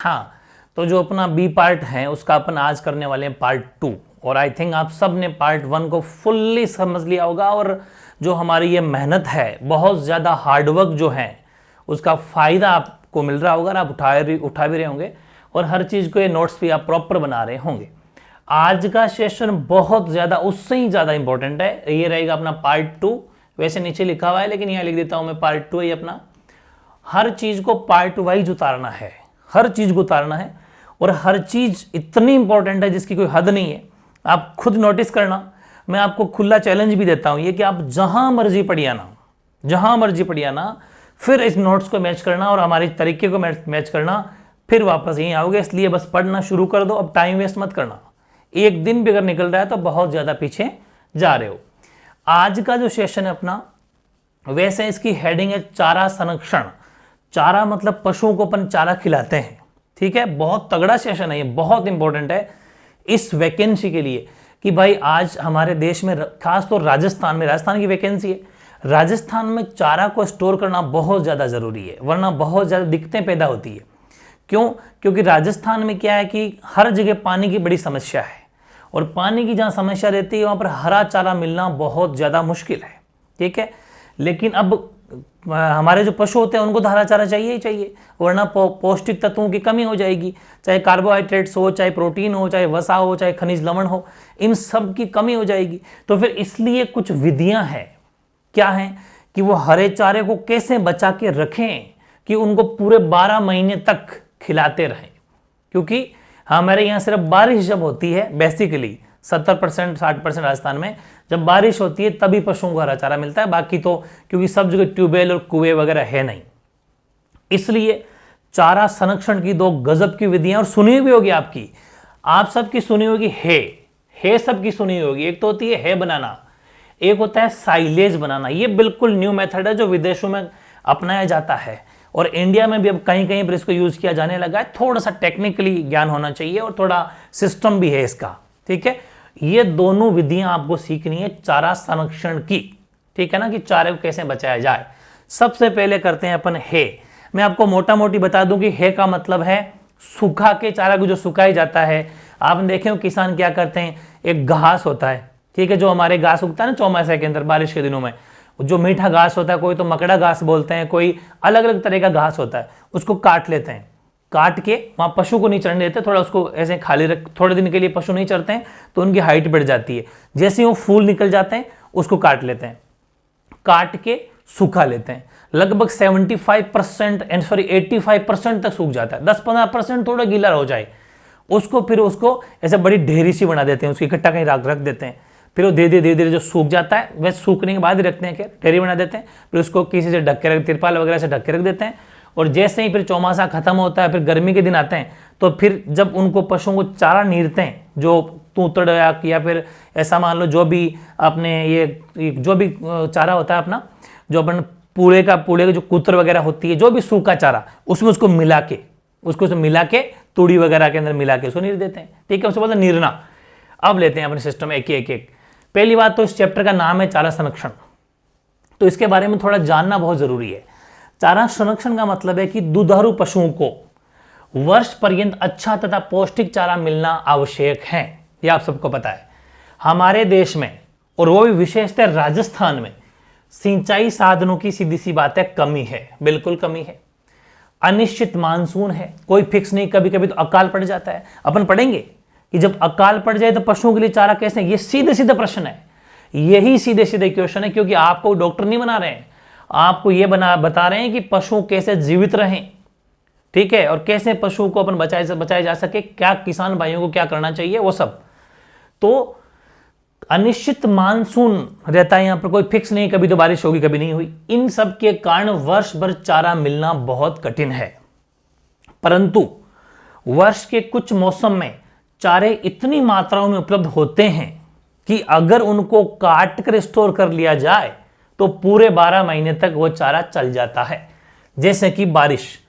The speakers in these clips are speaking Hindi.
हाँ, तो जो अपना बी पार्ट है उसका अपन आज करने वाले हैं पार्ट 2। और आई थिंक आप सब ने पार्ट 1 को फुल्ली समझ लिया होगा, और जो हमारी ये मेहनत है, बहुत ज़्यादा हार्डवर्क जो है, उसका फ़ायदा आपको मिल रहा होगा, आप उठा भी रहे होंगे, और हर चीज़ को ये नोट्स भी आप प्रॉपर बना रहे होंगे। आज का सेशन बहुत ज़्यादा, उससे ही ज़्यादा इंपॉर्टेंट है। ये रहेगा अपना पार्ट 2, वैसे नीचे लिखा हुआ है लेकिन यहाँ लिख देता हूँ मैं पार्ट 2 ही अपना। हर चीज़ को पार्ट वाइज उतारना है, हर चीज़ को उतारना है, और हर चीज़ इतनी इंपॉर्टेंट है जिसकी कोई हद नहीं है। आप खुद नोटिस करना, मैं आपको खुला चैलेंज भी देता हूँ ये कि आप जहाँ मर्जी पढ़िए ना, जहाँ मर्जी पढ़िए ना, फिर इस नोट्स को मैच करना और हमारे तरीके को मैच करना, फिर वापस यहीं आओगे। इसलिए बस पढ़ना शुरू कर दो, अब टाइम वेस्ट मत करना। एक दिन भी अगर निकल रहा है तो बहुत ज़्यादा पीछे जा रहे हो। आज का जो सेशन है अपना, वैसे इसकी हेडिंग है चारा संरक्षण। चारा मतलब पशुओं को अपन चारा खिलाते हैं, ठीक है। बहुत तगड़ा सेशन है ये, बहुत इंपॉर्टेंट है इस वैकेंसी के लिए कि भाई आज हमारे देश में, खास तो राजस्थान की वैकेंसी है। राजस्थान में चारा को स्टोर करना बहुत ज़्यादा ज़रूरी है, वरना बहुत ज़्यादा दिक्कतें पैदा होती है। क्यों? क्योंकि राजस्थान में क्या है कि हर जगह पानी की बड़ी समस्या है, और पानी की जहाँ समस्या रहती है वहाँ पर हरा चारा मिलना बहुत ज़्यादा मुश्किल है, ठीक है। लेकिन अब हमारे जो पशु होते हैं उनको तो हरा चारा चाहिए ही चाहिए, वरना पौष्टिक तत्वों की कमी हो जाएगी। चाहे कार्बोहाइड्रेट्स हो, चाहे प्रोटीन हो, चाहे वसा हो, चाहे खनिज लवण हो, इन सब की कमी हो जाएगी। तो फिर इसलिए कुछ विधियां हैं, क्या हैं कि वो हरे चारे को कैसे बचा के रखें कि उनको पूरे 12 महीने तक खिलाते रहें। क्योंकि हमारे यहाँ सिर्फ बारिश जब होती है, बेसिकली 70% 60% राजस्थान में जब बारिश होती है तभी पशुओं को हरा चारा मिलता है। बाकी तो क्योंकि सब जगह ट्यूबवेल और कुएं वगैरह है नहीं, इसलिए चारा संरक्षण की 2 गजब की विधियां, और सुनी हुई होगी आपकी, आप सबकी सुनी होगी है सबकी सुनी होगी। एक तो होती है बनाना, एक होता है साइलेज बनाना। ये बिल्कुल न्यू मेथड है जो विदेशों में अपनाया जाता है, और इंडिया में भी अब कहीं कहीं पर इसको यूज किया जाने लगा है। थोड़ा सा टेक्निकली ज्ञान होना चाहिए और थोड़ा सिस्टम भी है इसका, ठीक है। ये दोनों विधियां आपको सीखनी है चारा संरक्षण की, ठीक है ना, कि चारे को कैसे बचाया जाए। सबसे पहले करते हैं अपन है। मैं आपको मोटा मोटी बता दूं कि है का मतलब है सूखा के चारा को जो सुखाया जाता है। आपने देखे हो किसान क्या करते हैं, एक घास होता है, ठीक है, जो हमारे घास उगता है ना चौमासे के अंदर बारिश के दिनों में, जो मीठा घास होता है, कोई तो मकड़ा घास बोलते हैं, कोई अलग अलग तरह का घास होता है, उसको काट लेते हैं। काट के वहाँ पशु को नहीं चढ़ने देते, थोड़ा उसको ऐसे खाली रख, थोड़े दिन के लिए पशु नहीं चढ़ते हैं तो उनकी हाइट बढ़ जाती है। जैसे ही वो फूल निकल जाते हैं उसको काट लेते हैं, काट के सूखा लेते हैं। लगभग 85% तक सूख जाता है, 10-15% थोड़ा गीला हो जाए उसको, फिर उसको ऐसे बड़ी ढेरी सी बना देते हैं, उसकी इकट्ठा कहीं रख देते हैं। फिर वो धीरे धीरे जो सूख जाता है, वह सूखने के बाद ही रखते हैं, क्या ढेरी बना देते हैं, फिर उसको किसी से ढक के रख, तिरपाल वगैरह से ढक के रख देते हैं। और जैसे ही फिर चौमासा खत्म होता है, फिर गर्मी के दिन आते हैं, तो फिर जब उनको पशुओं को चारा नीरते हैं, जो तूतड़ या फिर ऐसा मान लो जो भी आपने ये जो भी चारा होता है अपना, जो अपन पूरे का जो कुतर वगैरह होती है, जो भी सूखा चारा, उसमें उसको मिला के तूड़ी वगैरह के अंदर मिला के उसको नीर देते हैं, ठीक है। उसके बाद नीरना। अब लेते हैं अपने सिस्टम में एक। पहली बात तो इस चैप्टर का नाम है चारा संरक्षण, तो इसके बारे में थोड़ा जानना बहुत जरूरी है। चारा संरक्षण का मतलब है कि दुधारू पशुओं को वर्ष पर्यंत अच्छा तथा पौष्टिक चारा मिलना आवश्यक है। यह आप सबको पता है। हमारे देश में, और वो भी विशेषतः राजस्थान में, सिंचाई साधनों की सीधी सी बात है कमी है, बिल्कुल कमी है। अनिश्चित मानसून है, कोई फिक्स नहीं, कभी कभी तो अकाल पड़ जाता है। अपन पढ़ेंगे कि जब अकाल पड़ जाए तो पशुओं के लिए चारा कैसे, ये सीधे सीधे प्रश्न है, यही सीधे सीधे क्वेश्चन है। क्योंकि आपको डॉक्टर नहीं बना रहे हैं, आपको ये बता रहे हैं कि पशु कैसे जीवित रहें, ठीक है, और कैसे पशु को अपन बचाया जा सके, क्या किसान भाइयों को क्या करना चाहिए, वो सब। तो अनिश्चित मानसून रहता है, यहां पर कोई फिक्स नहीं, कभी तो बारिश होगी कभी नहीं हुई। इन सब के कारण वर्ष भर चारा मिलना बहुत कठिन है। परंतु वर्ष के कुछ मौसम में चारे इतनी मात्राओं में उपलब्ध होते हैं कि अगर उनको काट कर स्टोर कर लिया जाए तो पूरे 12 महीने तक वो चारा चल जाता है। जैसे कि बारिश,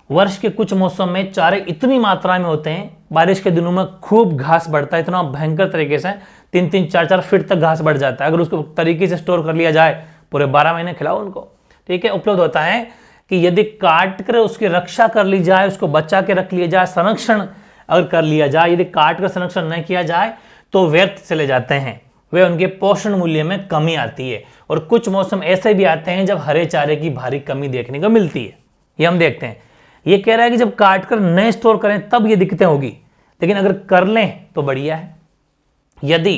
वर्ष के कुछ मौसम में चारे इतनी मात्रा में होते हैं, बारिश के दिनों में खूब घास बढ़ता है, इतना भयंकर तरीके से 3-3, 4-4 फीट तक घास बढ़ जाता है। अगर उसको तरीके से स्टोर कर लिया जाए, पूरे 12 महीने खिलाओ उनको, ठीक है। उपलब्ध होता है कि यदि काट कर उसकी रक्षा कर ली जाए, उसको बचा के रख लिया जाए, संरक्षण अगर कर लिया जाए, यदि काट कर संरक्षण नहीं किया जाए तो व्यर्थ चले जाते हैं, वे उनके पोषण मूल्य में कमी आती है। और कुछ मौसम ऐसे भी आते हैं जब हरे चारे की भारी कमी देखने को मिलती है, ये हम देखते हैं। ये कह रहा है कि जब काट कर नए स्टोर करें तब ये दिक्कतें होगी, लेकिन अगर कर लें तो बढ़िया है। यदि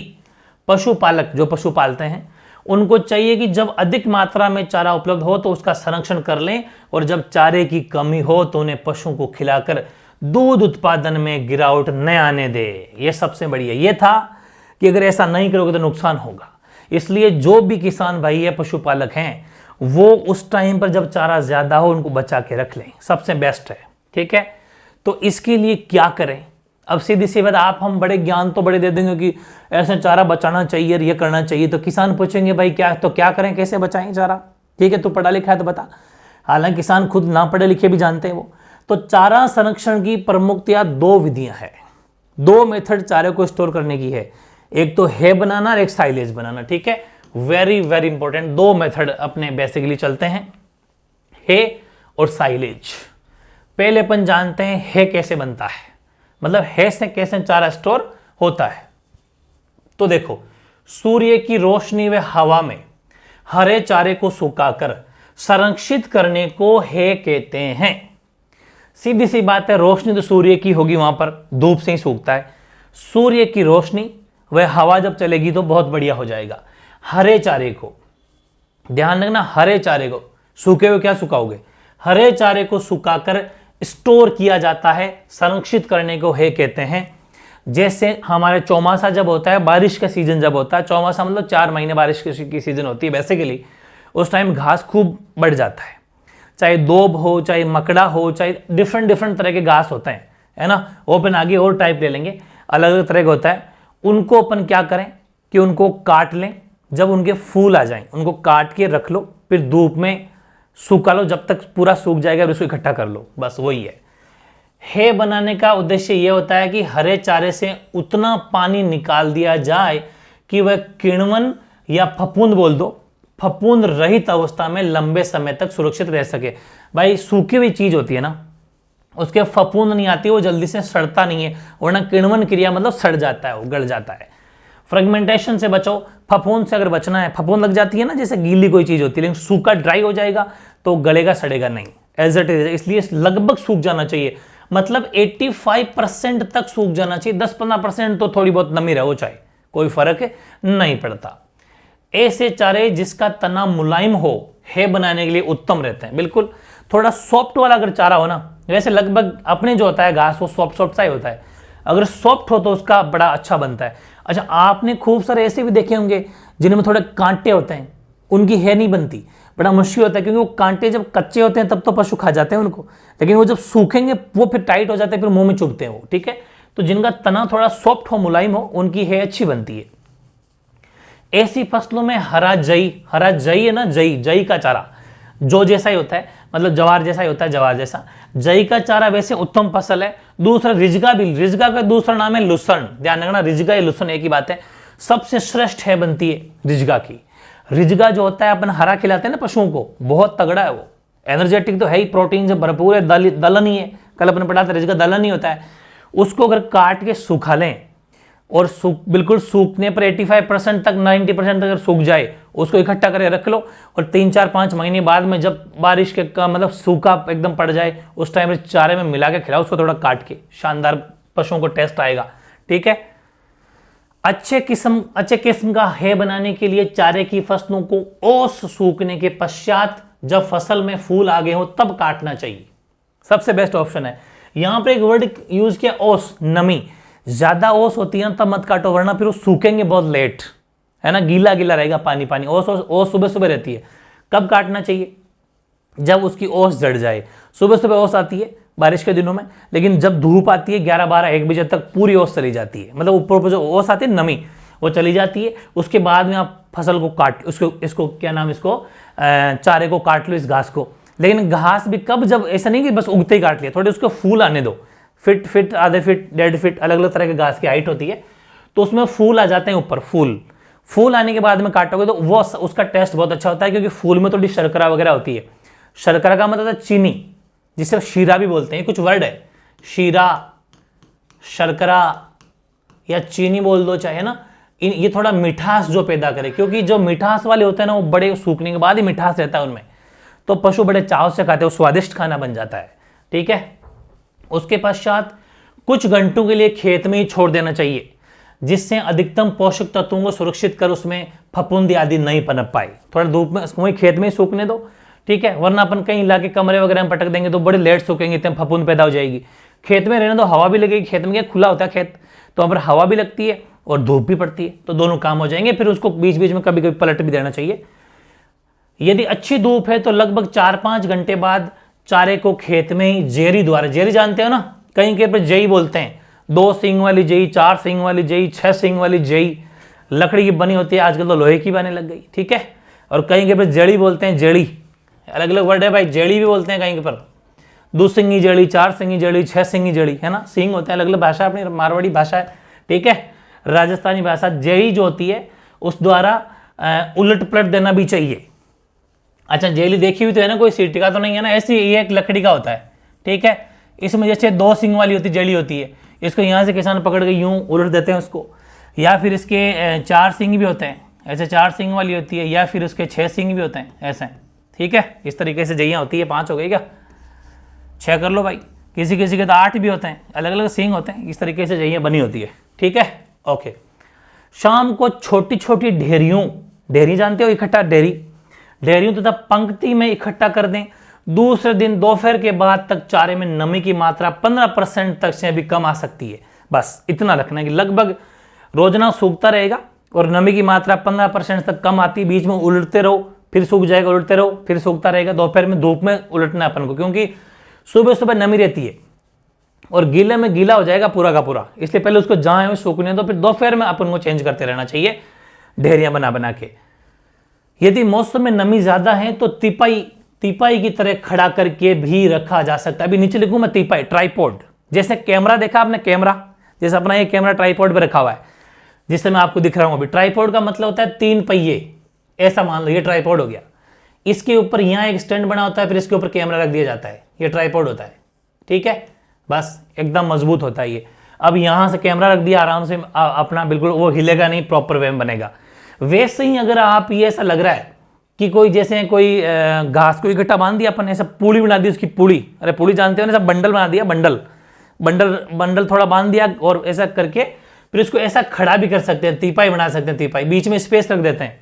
पशुपालक जो पशु पालते हैं उनको चाहिए कि जब अधिक मात्रा में चारा उपलब्ध हो तो उसका संरक्षण कर लें, और जब चारे की कमी हो तो उन्हें पशुओं को खिलाकर दूध उत्पादन में गिरावट न आने दे। ये सबसे बढ़िया ये था कि अगर ऐसा नहीं करोगे तो नुकसान होगा। इसलिए जो भी किसान भाई है, पशुपालक हैं, वो उस टाइम पर जब चारा ज्यादा हो उनको बचा के रख लें, सबसे बेस्ट है। ठीक है, तो इसके लिए क्या करें? अब सीधी सी बात, आप हम बड़े ज्ञान तो बड़े दे देंगे कि ऐसे चारा बचाना चाहिए, ये करना चाहिए, तो किसान पूछेंगे भाई क्या करें, कैसे बचाएं चारा? ठीक है, तू पढ़ा लिखा है तो बता। हालांकि किसान खुद ना पढ़े लिखे भी जानते हैं वो। तो चारा संरक्षण की प्रमुखतया 2 विधियां हैं, 2 मेथड चारे को स्टोर करने की है। एक तो है बनाना और एक साइलेज बनाना। ठीक है, वेरी वेरी इंपॉर्टेंट 2 मेथड अपने बेसिकली चलते हैं, है और साइलेज। पहले अपन जानते हैं है कैसे बनता है, मतलब है से कैसे चारा स्टोर होता है। तो देखो, सूर्य की रोशनी व हवा में हरे चारे को सुखाकर संरक्षित करने को है कहते हैं। सीधी सी बात है, रोशनी तो सूर्य की होगी, वहां पर धूप से ही सूखता है। सूर्य की रोशनी वह हवा जब चलेगी तो बहुत बढ़िया हो जाएगा। हरे चारे को ध्यान रखना, हरे चारे को सूखे हुए क्या सुखाओगे, हरे चारे को सुखाकर स्टोर किया जाता है, संरक्षित करने को है कहते हैं। जैसे हमारे चौमासा जब होता है, बारिश का सीजन जब होता है, चौमासा मतलब 4 महीने बारिश की सीजन होती है बेसिकली, उस टाइम घास खूब बढ़ जाता है, चाहे दोब हो, चाहे मकड़ा हो, चाहे डिफरेंट तरह के घास होते हैं, है ना। वो अपन आगे और टाइप ले लेंगे, अलग अलग तरह का होता है। उनको अपन क्या करें कि उनको काट लें, जब उनके फूल आ जाएं उनको काट के रख लो, फिर धूप में सूखा लो, जब तक पूरा सूख जाएगा उसको इकट्ठा कर लो, बस वही है बनाने का उद्देश्य यह होता है कि हरे चारे से उतना पानी निकाल दिया जाए कि वह किण्वन या फफूंद बोल दो, फफूंद रहित अवस्था में लंबे समय तक सुरक्षित रह सके। भाई सूखी हुई चीज होती है ना, उसके फफूंद नहीं आती, वो जल्दी से सड़ता नहीं है, वरना किण्वन क्रिया मतलब सड़ जाता है, वो गल जाता है। फ्रेगमेंटेशन से बचो, फफूंद से अगर बचना है, फफूंद लग जाती है ना जैसे गीली कोई चीज होती है, लेकिन सूखा ड्राई हो जाएगा तो गलेगा सड़ेगा नहीं, एज इट इज। इसलिए लगभग सूख जाना चाहिए, मतलब 85% तक सूख जाना चाहिए, 10-15% तो थोड़ी बहुत नमी रहो चाहे, कोई फर्क नहीं पड़ता। ऐसे चारे जिसका तना मुलायम हो है बनाने के लिए उत्तम रहते हैं। बिल्कुल थोड़ा सॉफ्ट वाला अगर चारा हो ना, वैसे लगभग अपने जो होता है घास वो सॉफ्ट सा ही होता है, अगर सॉफ्ट हो तो उसका बड़ा अच्छा बनता है। अच्छा, आपने खूब सारे ऐसे भी देखे होंगे जिनमें थोड़े कांटे होते हैं, उनकी है नहीं बनती, बड़ा मुश्किल होता है, क्योंकि वो कांटे जब कच्चे होते हैं तब तो पशु खा जाते हैं उनको, लेकिन वो जब सूखेंगे वो फिर टाइट हो जाते हैं, फिर मुंह में चुभते हैं वो। ठीक है, तो जिनका तना थोड़ा सॉफ्ट हो, मुलायम हो, उनकी है अच्छी बनती है। ऐसी फसलों में हरा जई है ना, जई का चारा जो जैसा ही होता है, मतलब जवार जैसा ही होता है, जवार जैसा। जई का चारा वैसे उत्तम फसल है। दूसरा रिजगा भी, रिजगा का दूसरा नाम है लुसर्न, ध्यान रखना, रिजगा या लुसर्न एक ही बात है। सबसे श्रेष्ठ है बनती है रिजगा की। रिजगा जो होता है अपन हरा खिलाते हैं ना पशुओं को, बहुत तगड़ा है वो, एनर्जेटिक तो है ही, प्रोटीन से भरपूर है, दलहन ही है, कल अपने पढ़ा था रिजगा दलहन ही होता है। उसको अगर काट के सुखा लें और बिल्कुल सूखने पर 85% तक 90% तक अगर सूख जाए, उसको इकट्ठा करके रख लो, और 3-4-5 महीने बाद में जब बारिश के का मतलब सूखा एकदम पड़ जाए, उस टाइम में चारे में मिला के खिलाओ उसको, थोड़ा काट के, शानदार पशुओं को टेस्ट आएगा। ठीक है, अच्छे किस्म का है बनाने के लिए चारे की फसलों को ओस सूखने के पश्चात जब फसल में फूल आ गए हो तब काटना चाहिए, सबसे बेस्ट ऑप्शन है। यहां पर एक वर्ड यूज किया ओस, नमी, ज्यादा ओस होती है ना तब मत काटो, वरना फिर वो सूखेंगे बहुत लेट, है ना, गीला गीला रहेगा, पानी पानी। ओस सुबह सुबह रहती है। कब काटना चाहिए? जब उसकी ओस जड़ जाए। सुबह सुबह ओस आती है बारिश के दिनों में, लेकिन जब धूप आती है 11-12-1 बजे तक पूरी ओस चली जाती है, मतलब ऊपर जो ओस आती है नमी वो चली जाती है। उसके बाद में आप फसल को काट, इसको क्या नाम, इसको चारे को काट लो, इस घास को। लेकिन घास भी कब, जब ऐसा नहीं कि बस उगते ही काट लिया, थोड़े उसको फूल आने दो, फिट आधे फिट 1.5 फीट, अलग अलग तरह के घास की हाइट होती है, तो उसमें फूल आ जाते हैं ऊपर। फूल आने के बाद में काटोगे तो वो उसका टेस्ट बहुत अच्छा होता है, क्योंकि फूल में थोड़ी शर्करा वगैरह होती है, शर्करा का मतलब है चीनी, जिसे शीरा भी बोलते हैं, कुछ वर्ड है, शीरा, शर्करा या चीनी बोल दो चाहे ना, ये थोड़ा मिठास जो पैदा करे, क्योंकि जो मिठास वाले होते हैं ना वो बड़े सूखने के बाद ही मिठास रहता है उनमें, तो पशु बड़े चाव से खाते हैं, वो स्वादिष्ट खाना बन जाता है। ठीक है, उसके पश्चात कुछ घंटों के लिए खेत में ही छोड़ देना चाहिए, जिससे अधिकतम पोषक तत्वों को सुरक्षित कर उसमें फफूंदी आदि नहीं पनप पाए। थोड़ा धूप में वहीं खेत में ही सूखने दो, ठीक है, वरना अपन कहीं लाके कमरे वगैरह में पटक देंगे तो बड़े लेट सूखेंगे, इतने फफूंद पैदा हो जाएगी। खेत में रहने दो, हवा भी लगेगी, खेत में क्या खुला होता है खेत, तो वहाँ पर हवा भी लगती है और धूप भी पड़ती है, तो दोनों काम हो जाएंगे। फिर उसको बीच बीच में कभी कभी पलट भी देना चाहिए। यदि अच्छी धूप है तो लगभग 4-5 घंटे बाद चारे को खेत में ही जेरी द्वारा, जेरी जानते हो ना, कहीं के पर जई बोलते हैं, 2 सींग वाली जई, 4 सींग वाली जई, 6 सींग वाली जई, लकड़ी की बनी होती है, आजकल तो लोहे की बनने लग गई। ठीक है, और कहीं के पर जड़ी बोलते हैं, जड़ी, अलग अलग वर्ड है भाई, जड़ी भी बोलते हैं कहीं के पर, 2 सिंगी जड़ी, 4 सिंगी जड़ी, 6 सिंगी जड़ी, है ना, सींग होते हैं, अलग अलग भाषा, अपनी मारवाड़ी भाषा है, ठीक है, राजस्थानी भाषा। जड़ी जो होती है उस द्वारा उलट पलट देना भी चाहिए। अच्छा, जेली देखी हुई तो है ना, कोई सीटी का तो नहीं है ना, ऐसी ये एक लकड़ी का होता है। ठीक है, इसमें जैसे 2 सिंग वाली होती जड़ी होती है, इसको यहाँ से किसान पकड़ के यूं उलट देते हैं उसको, या फिर इसके 4 सिंग भी होते हैं, ऐसे 4 सिंग वाली होती है, या फिर उसके 6 सिंग भी होते हैं ऐसे। ठीक है, इस तरीके से जइयाँ होती है। 5 हो गई क्या, 6 कर लो भाई, किसी किसी के तो 8 भी होते हैं, अलग अलग सिंग होते हैं, इस तरीके से जइयाँ बनी होती है। ठीक है, ओके। शाम को छोटी छोटी ढेरियों, ढेरी जानते हो, इकट्ठा ढेरियों तथा पंक्ति में इकट्ठा कर दें। दूसरे दिन दोपहर के बाद तक चारे में नमी की मात्रा 15% तक से भी कम आ सकती है। बस इतना रखना है कि लगभग रोजाना सूखता रहेगा और नमी की मात्रा 15% तक कम आती है, बीच में उलटते रहो, फिर सूख जाएगा, उलटते रहो, फिर सूखता रहेगा। दोपहर में धूप में उलटना है अपन को, क्योंकि सुबह सुबह नमी रहती है और गीले में गीला हो जाएगा पूरा का पूरा, इसलिए पहले उसको जहां है सूखने दो, फिर दोपहर में अपन को चेंज करते रहना चाहिए ढेरियां बना बना के। यदि मौसम में नमी ज्यादा है तो तिपाई की तरह खड़ा करके भी रखा जा सकता है। अभी नीचे लिखूं मैं तिपाई, ट्राइपॉड, जैसे कैमरा देखा आपने, कैमरा जैसे अपना ये कैमरा ट्राइपॉड पे रखा हुआ है, जिससे मैं आपको दिख रहा हूं अभी। ट्राइपॉड का मतलब होता है 3 पहिए, ऐसा मान लो ये ट्राइपॉड हो गया। इसके ऊपर यहां एक स्टैंड बना होता है, फिर इसके ऊपर कैमरा रख दिया जाता है, ये ट्राइपॉड होता है। ठीक है, बस एकदम मजबूत होता है ये। अब यहां से कैमरा रख दिया, आराम से अपना बिल्कुल वो हिलेगा नहीं, प्रॉपर वे में बनेगा। वैसे ही अगर आप ये ऐसा लग रहा है कि कोई जैसे कोई घास को इकट्ठा बांध दिया अपन, ऐसा पूड़ी बना दी उसकी, पूड़ी, अरे पूड़ी जानते हो ना, ऐसा बंडल बना दिया, बंडल थोड़ा बांध दिया और ऐसा करके फिर उसको ऐसा खड़ा भी कर सकते हैं, तीपाई बना सकते हैं। तीपाई बीच में स्पेस रख देते हैं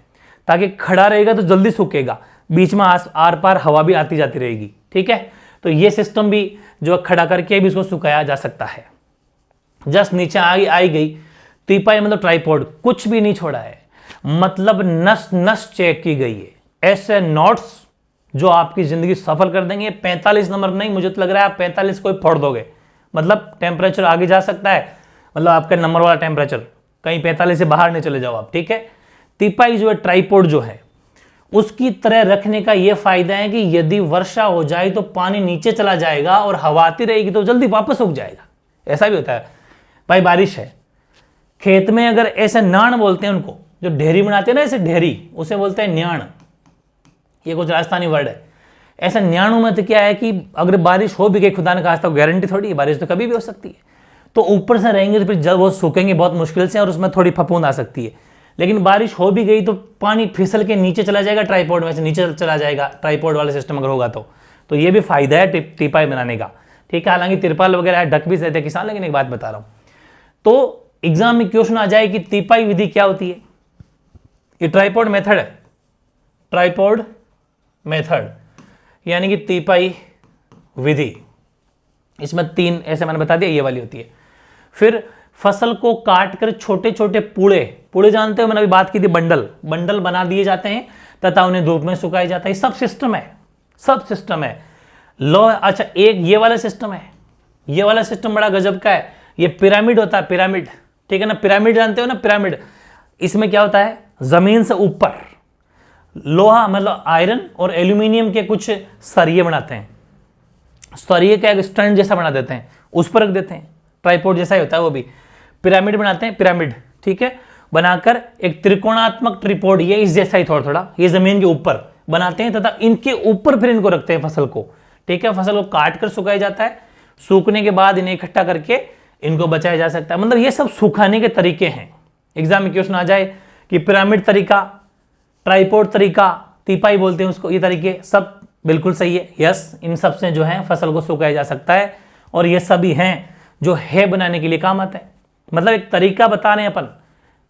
ताकि खड़ा रहेगा तो जल्दी सूखेगा, बीच में आर पार हवा भी आती जाती रहेगी। ठीक है, तो ये सिस्टम भी जो खड़ा करके भी इसको सुखाया जा सकता है। जस्ट नीचे आई गई तीपाई, मतलब ट्राइपॉड, कुछ भी नहीं छोड़ा है, मतलब नस नस चेक की गई है। ऐसे नोट्स जो आपकी जिंदगी सफल कर देंगे। 45 नंबर नहीं, मुझे तो लग रहा है आप 45 को ही फोड़ दोगे, मतलब टेम्परेचर आगे जा सकता है, मतलब आपका नंबर वाला टेम्परेचर, कहीं 45 से बाहर नहीं चले जाओ आप। ठीक है, तीपाई जो है, ट्राइपॉड जो है, उसकी तरह रखने का यह फायदा है कि यदि वर्षा हो जाए तो पानी नीचे चला जाएगा और हवा आती रहेगी तो जल्दी वापस उग जाएगा। ऐसा भी होता है भाई, बारिश है खेत में, अगर ऐसे नाण बोलते हैं उनको, जो ढेरी बनाते हैं ना ऐसे ढेरी, उसे बोलते हैं न्याण, ये कुछ राजस्थानी वर्ड है। ऐसा न्याणों में तो क्या है कि अगर बारिश हो भी गई, खुदा ने खास्ता गारंटी थोड़ी है, बारिश तो कभी भी हो सकती है, तो ऊपर से रहेंगे तो फिर जब वो सूखेंगे बहुत मुश्किल से और उसमें थोड़ी फफूंद आ सकती है। लेकिन बारिश हो भी गई तो पानी फिसल के नीचे चला जाएगा, ट्राइपॉड में से नीचे चला जाएगा, ट्राइपॉड वाला सिस्टम अगर होगा तो ये भी फायदा है टीपाई बनाने का। ठीक है, हालांकि तिरपाल वगैरह है, ढक भी सकते हैं किसान, लेकिन एक बात बता रहा हूं, तो एग्जाम में क्वेश्चन आ जाए कि तीपाई विधि क्या होती है। ये ट्राइपॉड मेथड है, ट्राइपॉड मेथड यानी कि तीपाई विधि, इसमें 3 ऐसे मैंने बता दिया, ये वाली होती है। फिर फसल को काट कर छोटे छोटे पूड़े जानते हो, मैंने अभी बात की थी, बंडल बना दिए जाते हैं तथा उन्हें धूप में सुखाया जाता है। सब सिस्टम है लो। अच्छा, एक ये वाला सिस्टम है, ये वाला सिस्टम बड़ा गजब का है, ये पिरामिड होता है, पिरामिड। ठीक है ना, पिरामिड जानते हो ना, पिरामिड। इसमें क्या होता है, जमीन से ऊपर लोहा, मतलब आयरन और एल्यूमिनियम के कुछ सरिये बनाते हैं, सरिये का एक स्टैंड जैसा बना देते हैं, उस पर रख देते हैं, ट्राइपॉड जैसा ही होता है वो भी, पिरामिड बनाते हैं, पिरामिड। ठीक है, बनाकर एक त्रिकोणात्मक ट्रिपॉड, ये इस जैसा ही थोड़ा थोड़ा, ये जमीन के ऊपर, बनाते हैं तथा इनके ऊपर फिर इनको रखते हैं फसल को। ठीक है, फसल को काट कर सुखाया जाता है, सूखने के बाद इन्हें इकट्ठा करके इनको बचाया जा सकता है। मतलब ये सब सुखाने के तरीके हैं। एग्जाम में क्वेश्चन आ जाए कि पिरामिड तरीका, ट्राइपॉड तरीका, तीपाई बोलते हैं उसको, ये तरीके सब बिल्कुल सही है। यस, इन सब से जो है फसल को सुखाया जा सकता है और ये सभी हैं जो है बनाने के लिए काम आते हैं। मतलब एक तरीका बता रहे हैं अपन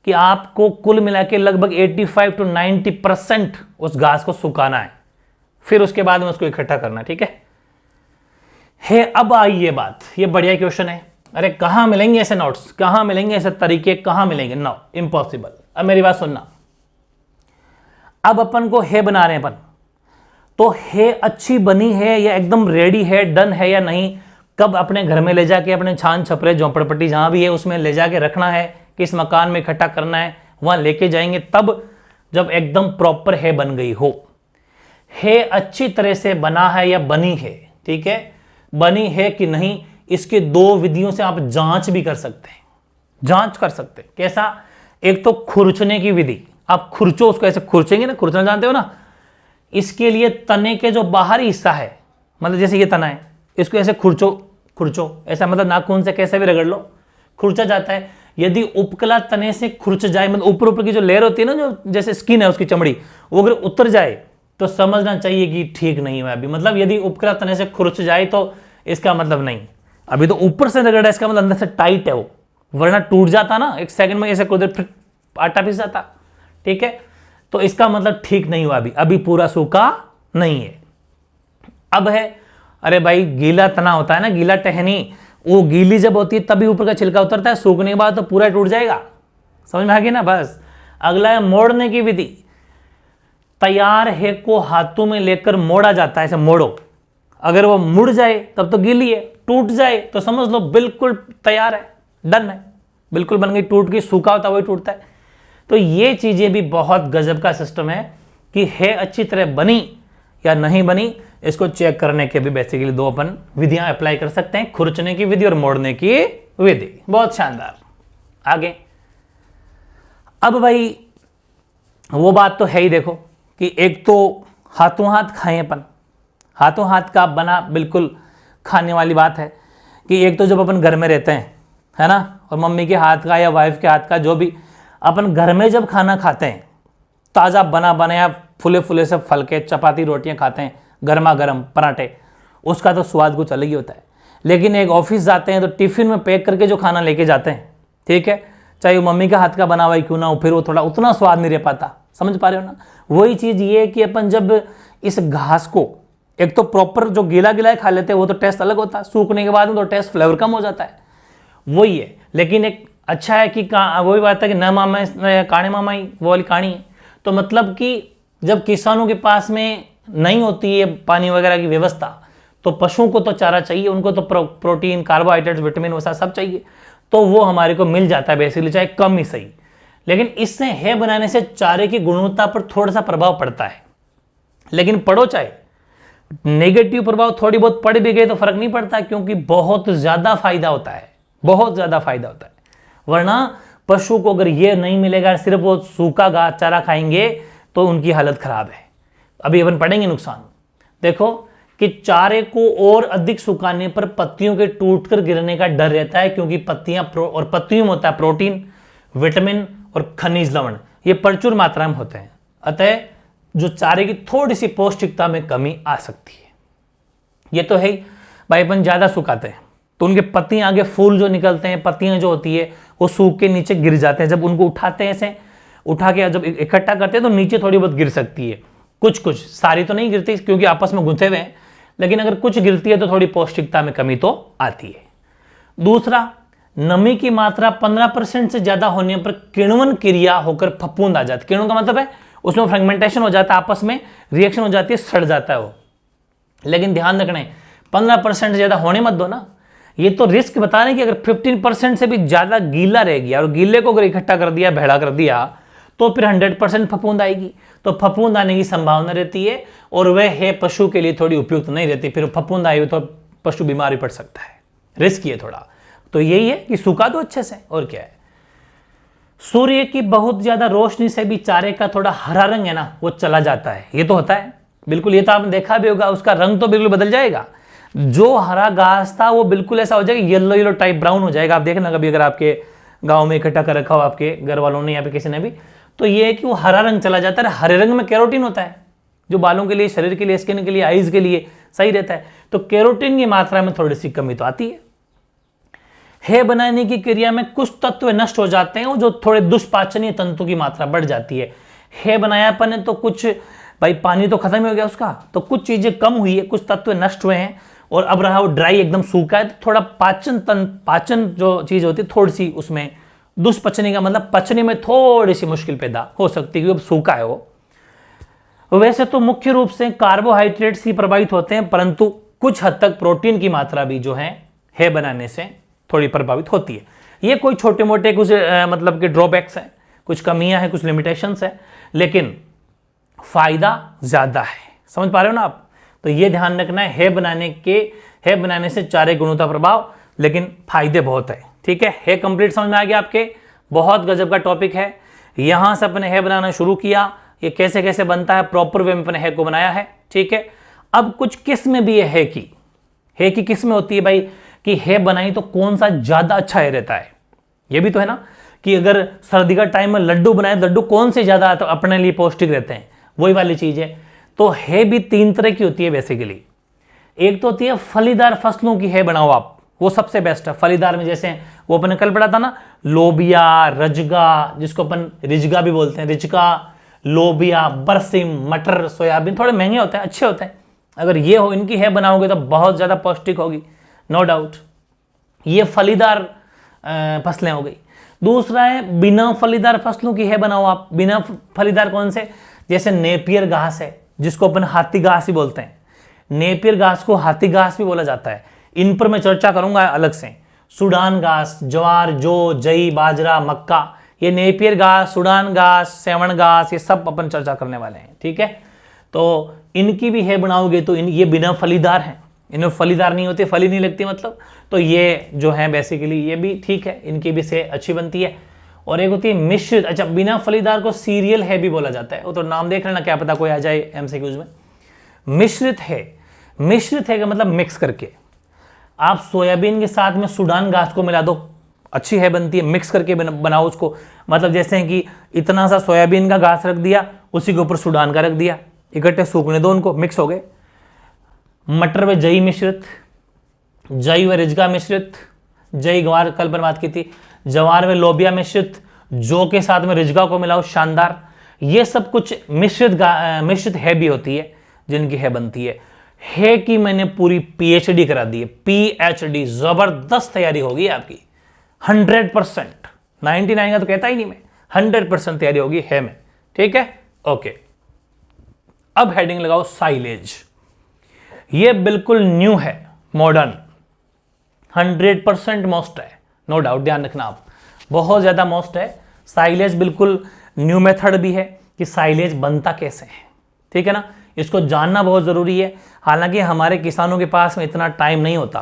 कि आपको कुल मिला के लगभग 85 to 90% उस घास को सुखाना है, फिर उसके बाद में उसको इकट्ठा करना है। ठीक है। अब आई ये बात, ये बढ़िया क्वेश्चन है। अरे कहां मिलेंगे ऐसे नोट्स, कहां मिलेंगे ऐसे तरीके, कहां मिलेंगे? No, impossible. अब मेरी बात सुनना, अब अपन को है बना रहे हैं अपन, तो है अच्छी बनी है या एकदम रेडी है, डन है या नहीं, कब अपने घर में ले जाके अपने छान छपरे झोंपड़पट्टी जहां भी है उसमें ले जाके रखना है, किस मकान में इकट्ठा करना है, वहां लेके जाएंगे तब जब एकदम प्रॉपर है बन गई हो। है अच्छी तरह से बना है या बनी है, ठीक है, बनी है कि नहीं, इसके दो विधियों से आप जांच भी कर सकते हैं। जांच कर सकते हैं कैसा? एक तो खुरचने की विधि, आप खुरचो उसको, ऐसे खुरचेंगे ना, खुरचना जानते हो ना, इसके लिए तने के जो बाहरी हिस्सा है, मतलब जैसे ये तना है, इसको ऐसे खुरचो, खुरचो ऐसा, मतलब नाखून से कैसे भी रगड़ लो, खुरचा जाता है। यदि उपकला तने से खुरच जाए, मतलब ऊपर ऊपर की जो लेयर होती है ना, जो जैसे स्किन है उसकी चमड़ी, वो अगर उतर जाए तो समझना चाहिए कि ठीक नहीं हुआ अभी। मतलब यदि उपकला तने से खुरच जाए तो इसका मतलब नहीं, अभी तो ऊपर से रगड़ा, इसका मतलब अंदर से टाइट है वो, वरना टूट जाता ना, एक सेकंड में ऐसे कुछ फिर आटा पिस जाता। ठीक है, तो इसका मतलब ठीक नहीं हुआ अभी पूरा सूखा नहीं है। अब है, अरे भाई गीला तना होता है ना, गीला टहनी, वो गीली जब होती है तभी ऊपर का छिलका उतरता है, सूखने के बाद तो पूरा टूट जाएगा। समझ में आ गई ना? बस अगला है मोड़ने की विधि। तैयार है को हाथों में लेकर मोड़ा जाता है, ऐसे मोड़ो, अगर वो मुड़ जाए तब तो गीली है, टूट जाए तो समझ लो बिल्कुल तैयार है, डन है, बिल्कुल बन गई, टूट गई, सूखा होता वही टूटता है। तो ये चीजें भी बहुत गजब का सिस्टम है कि है अच्छी तरह बनी या नहीं बनी, इसको चेक करने के भी बेसिकली दो अपन विधियां अप्लाई कर सकते हैं, खुरचने की विधि और मोड़ने की विधि। बहुत शानदार। आगे, अब भाई वो बात तो है ही, देखो कि एक तो हाथों हाथ खाएं अपन, हाथों हाथ का बना बिल्कुल खाने वाली बात है कि एक तो जब अपन घर में रहते हैं, है ना, और मम्मी के हाथ का या वाइफ के हाथ का, जो भी अपन घर में जब खाना खाते हैं, ताज़ा बना बनाया फुले फुले से फल के चपाती रोटियां खाते हैं, गर्मा गर्म पराठे, उसका तो स्वाद कुछ अलग ही होता है। लेकिन एक ऑफिस जाते हैं तो टिफिन में पैक करके जो खाना लेके जाते हैं, ठीक है, चाहे वो मम्मी के हाथ का बना हुआ ही क्यों ना हो, फिर वो थोड़ा उतना स्वाद नहीं रह पाता। समझ पा रहे हो ना? वही चीज़ ये है कि अपन जब इस घास को एक तो प्रॉपर जो गीला गीला खा लेते हैं वो तो टेस्ट अलग होता है, सूखने के बाद में तो टेस्ट फ्लेवर कम हो जाता है, वही है। लेकिन एक अच्छा है कि वही बात है कि न मामा काणे मामा ही वो वाली कहानी है। तो मतलब कि जब किसानों के पास में नहीं होती है पानी वगैरह की व्यवस्था, तो पशुओं को तो चारा चाहिए, उनको तो प्रोटीन, कार्बोहाइड्रेट्स, विटामिन वसा सब चाहिए, तो वो हमारे को मिल जाता है बेसिकली, चाहे कम ही सही। लेकिन इससे है बनाने से चारे की गुणवत्ता पर थोड़ा सा प्रभाव पड़ता है, लेकिन पड़ो चाहे नेगेटिव प्रभाव थोड़ी बहुत पड़ भी गए तो फर्क नहीं पड़ता, क्योंकि बहुत ज्यादा फायदा होता है, बहुत ज्यादा फायदा होता है। वरना पशु को अगर ये नहीं मिलेगा, सिर्फ वो सूखा घास चारा खाएंगे तो उनकी हालत खराब है। अभी अपन पढ़ेंगे नुकसान। देखो कि चारे को और अधिक सुखाने पर पत्तियों के टूटकर गिरने का डर रहता है, क्योंकि पत्तियां और पत्तियों में होता है प्रोटीन, विटामिन और खनिज लवण, ये प्रचुर मात्रा में होते हैं। अतः जो चारे की थोड़ी सी पौष्टिकता में कमी आ सकती है। ये तो है ही भाई, अपन ज्यादा सुखाते हैं तो उनके पत्तियां आगे फूल जो निकलते हैं, पत्तियां जो होती है वो सूख के नीचे गिर जाते हैं। जब उनको उठाते हैं, ऐसे उठा के जब इकट्ठा करते हैं तो नीचे थोड़ी बहुत गिर सकती है, कुछ सारी तो नहीं गिरती क्योंकि आपस में गुंथे हुए हैं, लेकिन अगर कुछ गिरती है तो थोड़ी पौष्टिकता में कमी तो आती है। दूसरा, नमी की मात्रा 15% से ज्यादा होने पर किण्वन क्रिया होकर फफूंद आ जाती है। किण्वन का मतलब है उसमें फ्रेगमेंटेशन हो जाता है, आपस में रिएक्शन हो जाती है, सड़ जाता है वो। लेकिन ध्यान रखना है 15% से ज्यादा होने मत दो ना। ये तो रिस्क बता रहे हैं कि अगर 15% से भी ज्यादा गीला रह गया और गीले को अगर इकट्ठा कर दिया, भेड़ा कर दिया, तो फिर 100% फफूंद आएगी। तो फफूंद आने की संभावना रहती है और वह है पशु के लिए थोड़ी उपयुक्त नहीं रहती। फिर फफूंद आई तो पशु बीमारी पड़ सकता है, रिस्क ये थोड़ा। तो यही है कि सूखा दो अच्छे से, और क्या है। सूर्य की बहुत ज्यादा रोशनी से भी चारे का थोड़ा हरा रंग है ना वो चला जाता है, ये तो होता है बिल्कुल, ये तो आपने देखा भी होगा, उसका रंग तो बिल्कुल बदल जाएगा। जो हरा घास था वो बिल्कुल ऐसा हो जाएगा, येलो येलो टाइप ब्राउन हो जाएगा। आप देखना कभी अगर आपके गांव में इकट्ठा कर रखा हो आपके घर वालों ने या फिर किसी ने भी, तो ये है कि वो हरा रंग चला जाता है। हरे रंग में कैरोटीन होता है जो बालों के लिए, शरीर के लिए, स्किन के लिए, आईज के लिए सही रहता है। तो कैरोटीन की मात्रा में थोड़ी सी कमी तो आती है। हे बनाने की क्रिया में कुछ तत्व नष्ट हो जाते हैं, जो थोड़े दुष्पाचनीय तंतु की मात्रा बढ़ जाती है। हे बनायापन है तो कुछ भाई पानी तो खत्म हो गया उसका, तो कुछ चीजें कम हुई है, कुछ तत्व नष्ट हुए हैं और अब रहा वो ड्राई एकदम सूखा है, तो थोड़ा पाचन जो चीज होती है थोड़ी सी उसमें दुष्पचनी का मतलब पचने में थोड़ी सी मुश्किल पैदा हो सकती है क्योंकि अब सूखा है वो। वैसे तो मुख्य रूप से कार्बोहाइड्रेट्स ही प्रभावित होते हैं, परंतु कुछ हद तक प्रोटीन की मात्रा भी जो है बनाने से थोड़ी प्रभावित होती है। ये कोई छोटे मोटे कुछ मतलब के ड्रॉबैक्स हैं, कुछ कमियां हैं, कुछ लिमिटेशंस हैं, लेकिन फायदा ज्यादा है। समझ पा रहे हो ना आप? तो ये ध्यान रखना है बनाने से चारे गुणों प्रभाव, लेकिन फायदे बहुत है। ठीक है कंप्लीट समझ में आ गया आपके? बहुत गजब का टॉपिक है। यहां से अपने है बनाना शुरू किया, ये कैसे कैसे बनता है, प्रॉपर वे में अपने है को बनाया है। ठीक है, अब कुछ किस्में भी है की किस्में होती है भाई, कि है बनाई तो कौन सा ज्यादा अच्छा है रहता है। ये भी तो है ना कि अगर सर्दी का टाइम में लड्डू बनाए, लड्डू कौन से ज्यादा तो अपने लिए पौष्टिक रहते हैं, वही वाली चीज है। तो है भी 3 तरह की होती है बेसिकली। एक तो होती है फलीदार फसलों की है बनाओ आप, वो सबसे बेस्ट है। फलीदार में जैसे वो अपने कल पढ़ा था ना, लोबिया, रजगा, जिसको अपन रिजगा भी बोलते हैं, रिजगा, लोबिया, बरसिम, मटर, सोयाबीन, थोड़े महंगे होते हैं, अच्छे होते हैं। अगर ये हो इनकी है बनाओगे तो बहुत ज्यादा पौष्टिक होगी, नो डाउट। ये फलीदार फसलें हो गई। दूसरा है बिना फलीदार फसलों की है बनाओ आप। बिना फलीदार कौन से? जैसे नेपियर घास है, जिसको अपन हाथी घास ही बोलते हैं। नेपियर घास को हाथी घास भी बोला जाता है, इन पर मैं चर्चा करूंगा अलग से। सूडान घास, ज्वार, जौ, जई, बाजरा, मक्का, ये नेपियर घास, सूडान घास, सेवण घास, ये सब अपन चर्चा करने वाले हैं। ठीक है, तो इनकी भी है बनाओगे तो ये बिना फलीदार है, इनमें फलीदार नहीं होती, फली नहीं लगती मतलब। तो ये जो है बेसिकली ये भी ठीक है, इनकी भी से अच्छी बनती है। और एक होती है मिश्रित। अच्छा, बिना फलीदार को सीरियल है भी बोला जाता है, वो तो नाम देख लेना, क्या पता कोई आ जाए एमसीक्यूज में। मिश्रित है का मतलब मिक्स करके। आप सोयाबीन के साथ में सूडान घास को मिला दो, अच्छी है बनती है। मिक्स करके बनाओ उसको, मतलब जैसे कि इतना सा सोयाबीन का घास रख दिया, उसी के ऊपर सूडान का रख दिया, इकट्ठे सूखने दो उनको, मिक्स हो गए। मटर व जई मिश्रित, जई व रिजगा मिश्रित, जई गवार कल पर बात की थी, जवार व लोबिया मिश्रित, जौ के साथ में रिजगा को मिलाओ, शानदार। ये सब कुछ मिश्रित है भी होती है जिनकी है बनती है की मैंने पूरी पीएचडी करा दी है, पीएचडी, जबरदस्त तैयारी होगी आपकी 100%। 99 का तो कहता ही नहीं मैं, 100% तैयारी होगी है में। ठीक है, ओके। अब हेडिंग लगाओ साइलेज। ये बिल्कुल न्यू है, मॉडर्न, 100% मोस्ट है, नो डाउट, ध्यान रखना आप, बहुत ज्यादा मोस्ट है। साइलेज बिल्कुल न्यू मेथड भी है कि साइलेज बनता कैसे है। ठीक है ना, इसको जानना बहुत जरूरी है। हालांकि हमारे किसानों के पास में इतना टाइम नहीं होता,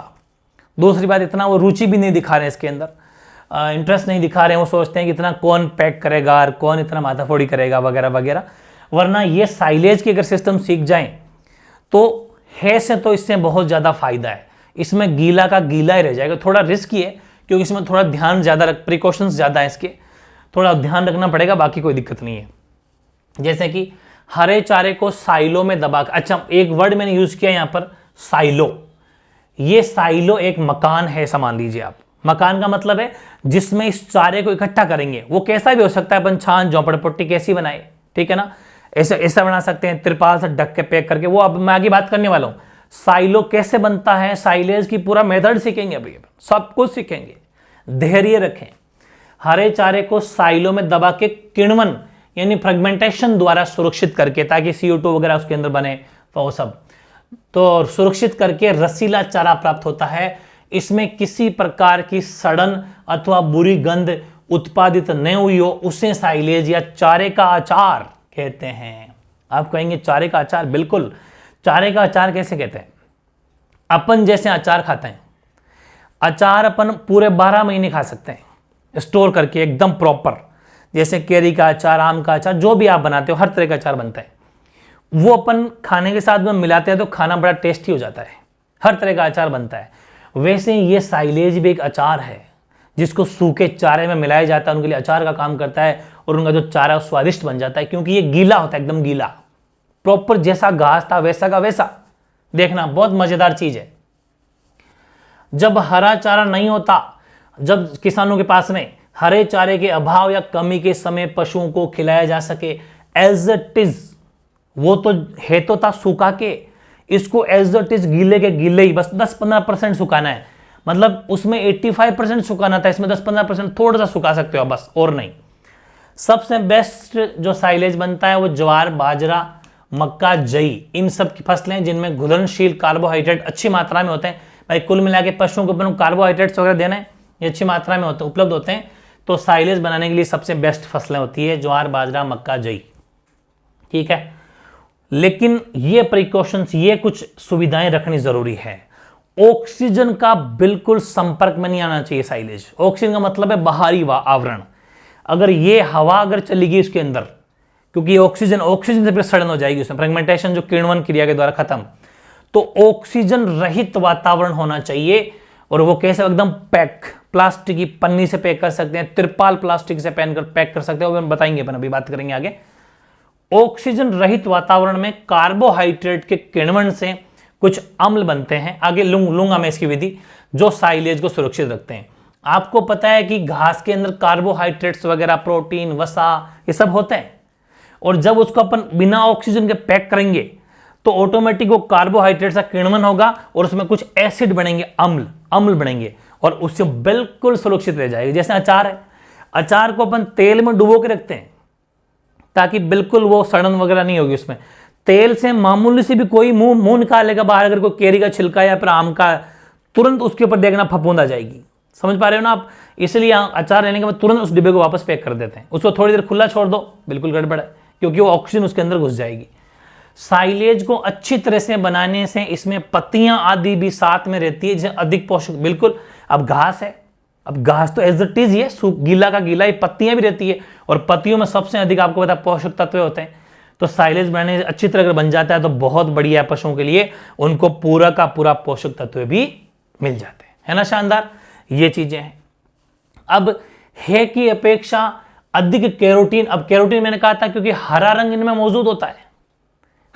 दूसरी बात इतना वो रुचि भी नहीं दिखा रहे हैं इसके अंदर, इंटरेस्ट नहीं दिखा रहे हैं। वो सोचते हैं कि इतना कौन पैक करेगा और कौन इतना माथाफोड़ी करेगा वगैरह वगैरह। वरना ये साइलेज की अगर सिस्टम सीख जाएं तो है से तो इससे बहुत ज़्यादा फायदा है। इसमें गीला का गीला ही रह जाएगा। थोड़ा रिस्की है क्योंकि इसमें थोड़ा ध्यान ज़्यादा प्रिकॉशंस ज़्यादा है, इसके थोड़ा ध्यान रखना पड़ेगा, बाकी कोई दिक्कत नहीं है। जैसे कि हरे चारे को साइलो में दबा, अच्छा एक वर्ड मैंने यूज किया यहाँ पर, साइलो। ये साइलो एक मकान है, मान लीजिए आप। मकान का मतलब है जिसमें इस चारे को इकट्ठा करेंगे। वो कैसा भी हो सकता है, अपन छान झोपड़पट्टी कैसी बनाए, ठीक है ना, ऐसा बना सकते हैं, तिरपाल से ढक के पैक करके। वो अब मैं आगे बात करने वाला हूं, साइलो कैसे बनता है, साइलेज की पूरा मेथड सीखेंगे, अभी सब कुछ सीखेंगे, धैर्य रखें। हरे चारे को साइलो में दबा के किण्वन यानी फ्रेगमेंटेशन द्वारा सुरक्षित करके, ताकि CO2 वगैरह उसके अंदर बने, तो वो सब तो सुरक्षित करके रसीला चारा प्राप्त होता है। इसमें किसी प्रकार की सड़न अथवा बुरी गंध उत्पादित न हुई हो, उसे साइलेज या चारे का अचार कहते हैं। आप कहेंगे चारे का अचार, बिल्कुल। चारे का अचार कैसे कहते हैं? अपन जैसे अचार खाते हैं, अचार अपन पूरे 12 महीने खा सकते हैं स्टोर करके एकदम प्रॉपर। जैसे केरी का अचार, आम का अचार, जो भी आप बनाते हो हर तरह का अचार बनता है, वो अपन खाने के साथ में मिलाते हैं तो खाना बड़ा टेस्टी हो जाता है। हर तरह का अचार बनता है। वैसे ये साइलेज भी एक अचार है जिसको सूखे चारे में मिलाया जाता है, उनके लिए अचार का काम करता है और उनका जो चारा है स्वादिष्ट बन जाता है, क्योंकि ये गीला होता है, एकदम गीला, प्रॉपर जैसा घास था वैसा का वैसा। देखना बहुत मजेदार चीज है। जब हरा चारा नहीं होता, जब किसानों के पास में हरे चारे के अभाव या कमी के समय पशुओं को खिलाया जा सके एज इट इज, वो तो है तो था सूखा के, इसको एज इट इज गीले के गीले ही, बस 10-15% सुखाना है। मतलब उसमें 85% सुखाना था, इसमें 10-15% थोड़ा सा सुखा सकते हो बस, और नहीं। सबसे बेस्ट जो साइलेज बनता है वो ज्वार, बाजरा, मक्का, जई, इन सब की फसलें जिनमें घुलनशील कार्बोहाइड्रेट अच्छी मात्रा में होते हैं। भाई कुल मिला के पशुओं को अपन कार्बोहाइड्रेट्स वगैरह देना है, ये अच्छी मात्रा में होते उपलब्ध होते हैं, तो साइलेज बनाने के लिए सबसे बेस्ट फसलें होती है ज्वार, बाजरा, मक्का, जई। ठीक है, लेकिन ये प्रिकॉशंस, ये कुछ सुविधाएं रखनी जरूरी है। ऑक्सीजन का बिल्कुल संपर्क में नहीं आना चाहिए साइलेज। ऑक्सीजन का मतलब है बाहरी आवरण। अगर ये हवा अगर चलेगी इसके अंदर, क्योंकि ऑक्सीजन से फिर सड़न हो जाएगी उसमें, फ्रेगमेंटेशन जो किण्वन क्रिया के द्वारा खत्म, तो ऑक्सीजन रहित वातावरण होना चाहिए। और वो कैसे? एकदम पैक, प्लास्टिक की पन्नी से पैक कर सकते हैं, तिरपाल प्लास्टिक से पैक कर सकते हैं, वो हम बताएंगे, अपन अभी बात करेंगे आगे। ऑक्सीजन रहित वातावरण में कार्बोहाइड्रेट के किण्वन से कुछ अम्ल बनते हैं, आगे लूंगा मैं इसकी विधि, जो साइलेज को सुरक्षित रखते हैं। आपको पता है कि घास के अंदर कार्बोहाइड्रेट्स वगैरह, प्रोटीन, वसा, ये सब होते हैं, और जब उसको अपन बिना ऑक्सीजन के पैक करेंगे तो ऑटोमेटिक वो कार्बोहाइड्रेट्स का किण्वन होगा और उसमें कुछ एसिड बनेंगे, अम्ल बनेंगे, और उससे बिल्कुल सुरक्षित रह जाएगी। जैसे अचार है, अचार को अपन तेल में डुबो के रखते हैं ताकि बिल्कुल वो सड़न वगैरह नहीं होगी उसमें। तेल से मामूली से भी कोई मुंह निकालेगा बाहर, अगर कोई केरी का छिलका या फिर आम का, तुरंत उसके ऊपर देखना फफूंद आ जाएगी। समझ पा रहे हो ना आप? इसलिए अचार लेने के बाद तुरंत उस डिब्बे को वापस पैक कर देते हैं, उसको थोड़ी देर खुला छोड़ दो, बिल्कुल गड़बड़ है, क्योंकि वो ऑक्सीजन उसके अंदर घुस जाएगी। साइलेज को अच्छी तरह से बनाने से इसमें पत्तियां आदि भी साथ में रहती है, जिससे अधिक पोषक, बिल्कुल। अब घास है, अब घास तो एज इट इज ही है, गीला का गीला ही, पत्तियां भी रहती है, और पत्तियों में सबसे अधिक आपको पता पोषक तत्व होते हैं। तो साइलेज बनाने से अच्छी तरह अगर बन जाता है तो बहुत बढ़िया है पशुओं के लिए, उनको पूरा का पूरा पोषक तत्व भी मिल जाते हैं, है ना? शानदार, ये चीजें हैं। अब है की अपेक्षा अधिक कैरोटीन, अब कैरोटीन मैंने कहा था क्योंकि हरा रंग इनमें मौजूद होता है,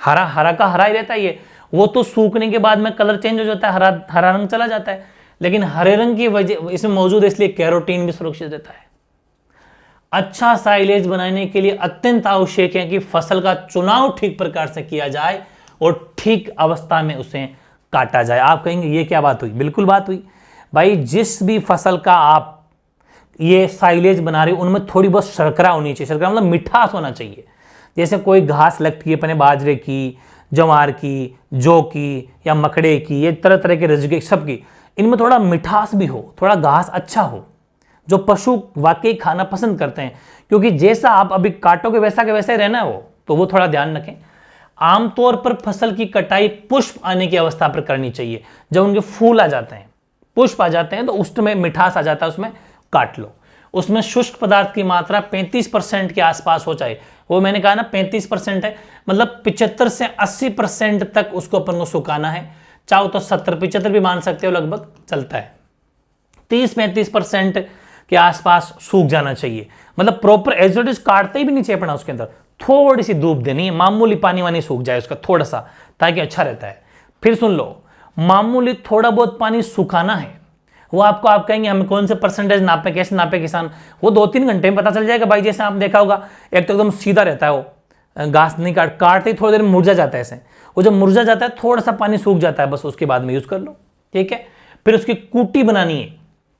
हरा का हरा ही रहता है ये, वो तो सूखने के बाद में कलर चेंज हो जाता है, हरा रंग चला जाता है, लेकिन हरे रंग की वजह इसमें मौजूद है, इसलिए कैरोटीन भी सुरक्षित रहता है। अच्छा साइलेज बनाने के लिए अत्यंत आवश्यक है कि फसल का चुनाव ठीक प्रकार से किया जाए और ठीक अवस्था में उसे काटा जाए। आप कहेंगे ये क्या बात हुई? बिल्कुल बात हुई भाई, जिस भी फसल का आप ये साइलेज बना रहे हो उनमें थोड़ी बहुत शर्करा होनी चाहिए। शर्करा मतलब मिठास होना चाहिए। जैसे कोई घास लगती है अपने बाजरे की, जवार की, जौ की या मकड़े की, ये तरह तरह के रजके सबकी, इनमें थोड़ा मिठास भी हो, थोड़ा घास अच्छा हो, जो पशु वाकई खाना पसंद करते हैं। क्योंकि जैसा आप अभी काटोगे वैसा के वैसा ही रहना है वो, तो वो थोड़ा ध्यान रखें। आमतौर पर फसल की कटाई पुष्प आने की अवस्था पर करनी चाहिए, जब उनके फूल आ जाते हैं, पुष्प आ जाते हैं, तो उसमें मिठास आ जाता है, उसमें काट लो। उसमें शुष्क पदार्थ की मात्रा 35% के आसपास हो, चाहे वो मैंने कहा ना 35% है, मतलब 75 से 80% तक उसको अपन को सुखाना है। चाहो तो 70-75 भी मान सकते हो, लगभग चलता है। 30-35% के आसपास सूख जाना चाहिए, मतलब प्रॉपर एज इट इज काटते ही भी नहीं चाहिए पड़ना, उसके अंदर थोड़ी सी धूप देनी है, मामूली पानी वानी सूख जाए उसका थोड़ा सा, ताकि अच्छा रहता है। फिर सुन लो, मामूली थोड़ा बहुत पानी सुखाना है, वो आपको, आप कहेंगे हमें कौन से परसेंटेज नापे, कैसे नापे किसान? वो 2-3 घंटे में पता चल जाएगा भाई। जैसे आपने देखा होगा, एक तो एकदम सीधा रहता है वो, घास नहीं काटते ही थोड़ी देर में मुरझा जाता है ऐसे, वो जब मुरझा जाता है थोड़ा सा पानी सूख जाता है, बस उसके बाद में यूज कर लो, ठीक है। फिर उसकी कूटी बनानी है,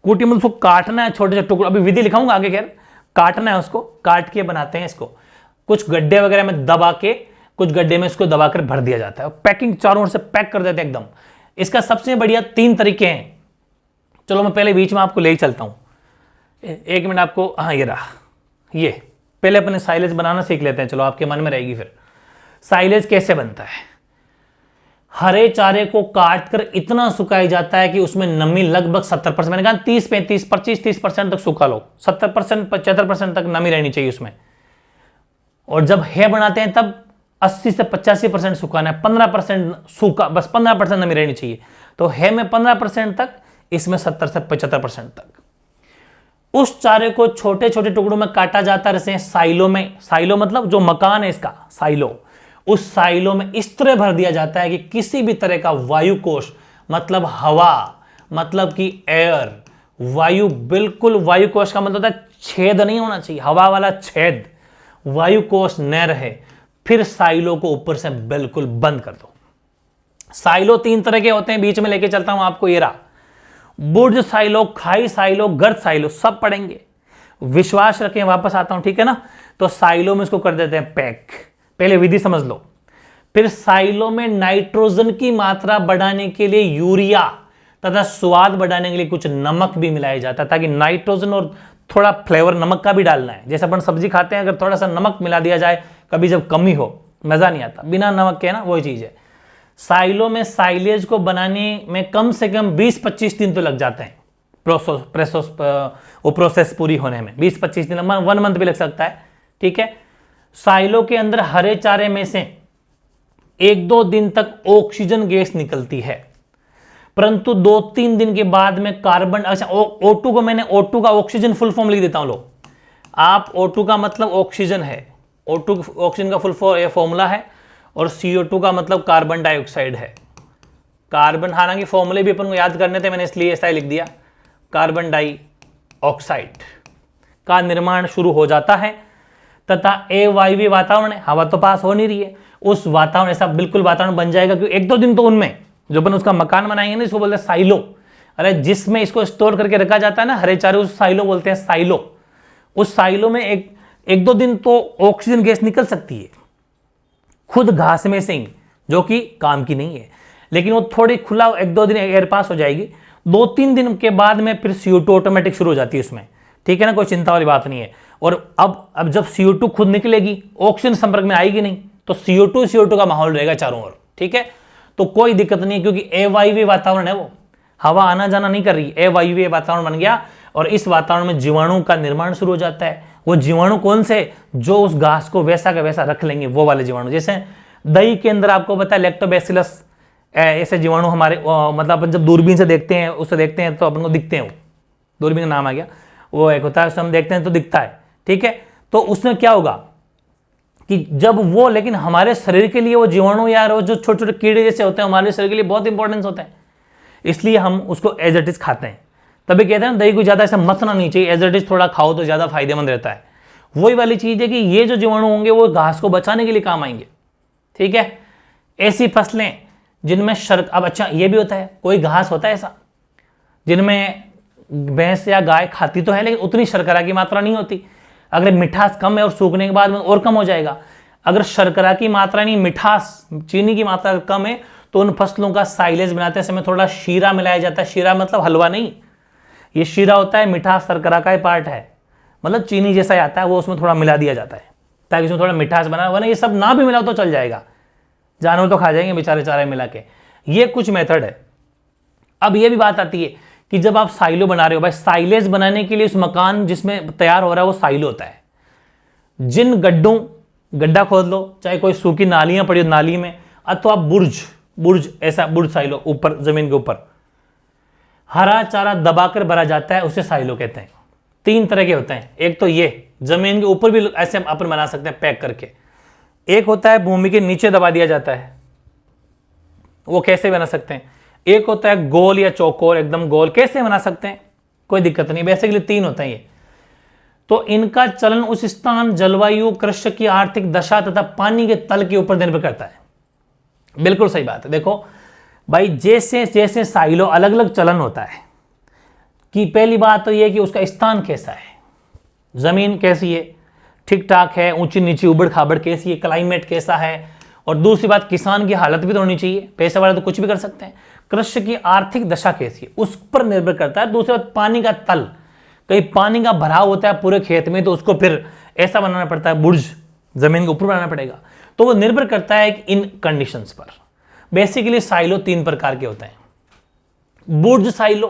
कूटी मतलब उसको काटना है छोटे छोटे टुकड़े, अभी विधि लिखाऊंगा आगे, खैर काटना है उसको, काट के बनाते हैं इसको। कुछ गड्ढे वगैरह में दबा के, कुछ गड्ढे में इसको दबाकर भर दिया जाता है, पैकिंग चारों ओर से पैक कर देते हैं एकदम। इसका सबसे बढ़िया 3 तरीके हैं। चलो मैं पहले बीच में आपको ले ही चलता हूं, 1 मिनट आपको, हाँ ये रहा, ये पहले अपने साइलेज बनाना सीख लेते हैं, चलो आपके मन में रहेगी फिर। साइलेज कैसे बनता है? हरे चारे को काटकर इतना सुखाया जाता है कि उसमें नमी लगभग 70%, मैंने कहा 30, 35, 25, 30% तक सुखा लो, 70%, 75% तक नमी रहनी चाहिए उसमें। और जब है बनाते हैं तब 80 से 85% सुखाना है, 15% सूखा, बस 15% नमी रहनी चाहिए। तो है में 15% तक, इसमें 70 से 75% तक। उस चारे को छोटे छोटे टुकड़ों में काटा जाता है, जैसे साइलो में, साइलो मतलब जो मकान है इसका, साइलो, उस साइलो में इस तरह भर दिया जाता है कि किसी भी तरह का वायु कोश, मतलब हवा, मतलब कि एयर, वायु, बिल्कुल वायु कोश का मतलब होता है छेद नहीं होना चाहिए, हवा वाला छेद, वायु कोश न रहे। फिर साइलो को ऊपर से बिल्कुल बंद कर दो। साइलो 3 तरह के होते हैं, बीच में लेके चलता हूं आपको, ये रहा, बुर्ज साइलो, खाई साइलो, गर्त साइलो, सब पढ़ेंगे, विश्वास रखें। वापस आता हूं, ठीक है ना। तो साइलो में इसको कर देते हैं पैक, पहले विधि समझ लो। फिर साइलो में नाइट्रोजन की मात्रा बढ़ाने के लिए यूरिया तथा स्वाद बढ़ाने के लिए कुछ नमक भी मिलाया जाता है, ताकि नाइट्रोजन और थोड़ा फ्लेवर नमक का भी डालना है। जैसे अपन सब्जी खाते हैं, अगर थोड़ा सा नमक मिला दिया जाए कभी जब कमी हो, मजा नहीं आता, बिना नमक के ना, वही चीज है। साइलो में साइलेज को बनाने में कम से कम 20-25 दिन तो लग जाते हैं, प्रोसेस पूरी होने में 20-25 दिन, 1 मंथ भी लग सकता है, ठीक है। साइलो के अंदर हरे चारे में से 1-2 दिन तक ऑक्सीजन गैस निकलती है, परंतु 2-3 दिन के बाद में कार्बन, अच्छा O2 को मैंने O2 का ऑक्सीजन फुल फॉर्म लिख देता हूं, लो आप, O2 का मतलब ऑक्सीजन है, O2 ऑक्सीजन का फुल फॉर्मूला है, और CO2 का मतलब कार्बन डाइऑक्साइड है। कार्बन, हालांकि फॉर्मूले भी अपन को याद करने थे, मैंने इसलिए ऐसा ही लिख दिया, कार्बन डाइऑक्साइड का निर्माण शुरू हो जाता है, तथा अवायवीय वातावरण है, हवा तो पास हो नहीं रही है, उस वातावरण, ऐसा बिल्कुल वातावरण बन जाएगा, क्योंकि 1-2 दिन तो उनमें जो अपन उसका मकान बनाएंगे ना, इसको बोलते हैं साइलो। अरे जिसमें इसको स्टोर करके रखा जाता है ना हरे चारे, उस साइलो बोलते हैं, साइलो। उस साइलो में 1-2 दिन तो ऑक्सीजन गैस निकल सकती है खुद घास में से ही, जो कि काम की नहीं है, लेकिन वो थोड़ी खुला 1-2 दिन एयर पास हो जाएगी। 2-3 दिन के बाद में फिर CO2 ऑटोमेटिक शुरू हो जाती है उसमें, ठीक है ना, कोई चिंता वाली बात नहीं है। और अब जब CO2 खुद निकलेगी, ऑक्सीजन संपर्क में आएगी नहीं, तो CO2 का माहौल रहेगा चारों ओर, ठीक है। तो कोई दिक्कत नहीं है, क्योंकि अवायवीय वातावरण है, वो हवा आना जाना नहीं कर रही, अवायवीय वातावरण बन गया, और इस वातावरण में जीवाणु का निर्माण शुरू हो जाता है। वो जीवाणु कौन से, जो उस घास को वैसा का वैसा रख लेंगे, वो वाले जीवाणु। जैसे दही के अंदर आपको पता है लैक्टोबैसिलस, ऐसे जीवाणु हमारे, मतलब अपन जब दूरबीन से देखते हैं, उससे देखते हैं तो अपन को दिखते हैं, वो दूरबीन का नाम आ गया, वो एक होता है, उससे हम देखते हैं तो दिखता है, ठीक है। तो उसमें क्या होगा कि जब वो, लेकिन हमारे शरीर के लिए वो जीवाणु यार, वो जो छोटे छोटे कीड़े जैसे होते हैं, हमारे शरीर के लिए बहुत इंपॉर्टेंस होता है, इसलिए हम उसको एज इट इज खाते हैं। तभी कहते हैं ना, दही को ज्यादा ऐसा मसना नहीं चाहिए, एज इट इज थोड़ा खाओ तो ज्यादा फायदेमंद रहता है। वही वाली चीज है कि ये जो जीवाणु होंगे वो घास को बचाने के लिए काम आएंगे, ठीक है। ऐसी फसलें जिनमें अब अच्छा ये भी होता है, कोई घास होता है ऐसा जिनमें भैंस या गाय खाती तो है, लेकिन उतनी शर्करा की मात्रा नहीं होती। अगर मिठास कम है और सूखने के बाद में और कम हो जाएगा। अगर शर्करा की मात्रा नहीं, मिठास, चीनी की मात्रा कम है, तो उन फसलों का साइलेज बनाते समय थोड़ा शीरा मिलाया जाता है। शीरा मतलब हलवा नहीं, ये शीरा होता है मिठास शर्करा का ही पार्ट है, मतलब चीनी जैसा ही आता है, वो उसमें थोड़ा मिला दिया जाता है ताकि उसमें थोड़ा मिठास बना। वरना ये सब ना भी मिलाओ तो चल जाएगा, जानवर तो खा जाएंगे बेचारे चारे मिला के। ये कुछ मेथड है। अब ये भी बात आती है कि जब आप साइलो बना रहे हो, भाई साइलेज बनाने के लिए उस मकान जिसमें तैयार हो रहा है वो साइलो होता है। जिन गड्ढों, गड्ढा खोद लो, चाहे कोई सूखी नालियां पड़ी हो नाली में, अथवा बुर्ज ऐसा बुर्ज साइलो, ऊपर जमीन के ऊपर हरा चारा दबाकर भरा जाता है, उसे साइलो कहते हैं। 3 तरह के होते हैं, एक तो ये जमीन के ऊपर भी ऐसे अपन बना सकते हैं पैक करके, एक होता है भूमि के नीचे दबा दिया जाता है, वो कैसे बना सकते हैं, एक होता है गोल या चौकोर एकदम गोल, कैसे बना सकते हैं, कोई दिक्कत नहीं। बेसिकली 3 होते हैं ये। तो इनका चलन उस स्थान, जलवायु, कृषि की आर्थिक दशा तथा पानी के तल के ऊपर निर्भर करता है। बिल्कुल सही बात है। देखो भाई, जैसे जैसे साइलो अलग अलग चलन होता है कि पहली बात तो यह कि उसका स्थान कैसा है, जमीन कैसी है, ठीक ठाक है, ऊंची नीची उबड़ खाबड़ कैसी है, क्लाइमेट कैसा है, और दूसरी बात किसान की हालत भी तो होनी चाहिए, पैसे वाले तो कुछ भी कर सकते हैं। कृषि की आर्थिक दशा कैसी है उस पर निर्भर करता है। दूसरी बात पानी का तल, कहीं पानी का भराव होता है पूरे खेत में, तो उसको फिर ऐसा बनाना पड़ता है, बुर्ज जमीन के ऊपर बनाना पड़ेगा। तो वो निर्भर करता है इन कंडीशंस पर। बेसिकली साइलो 3 प्रकार के होते हैं, बुर्ज साइलो,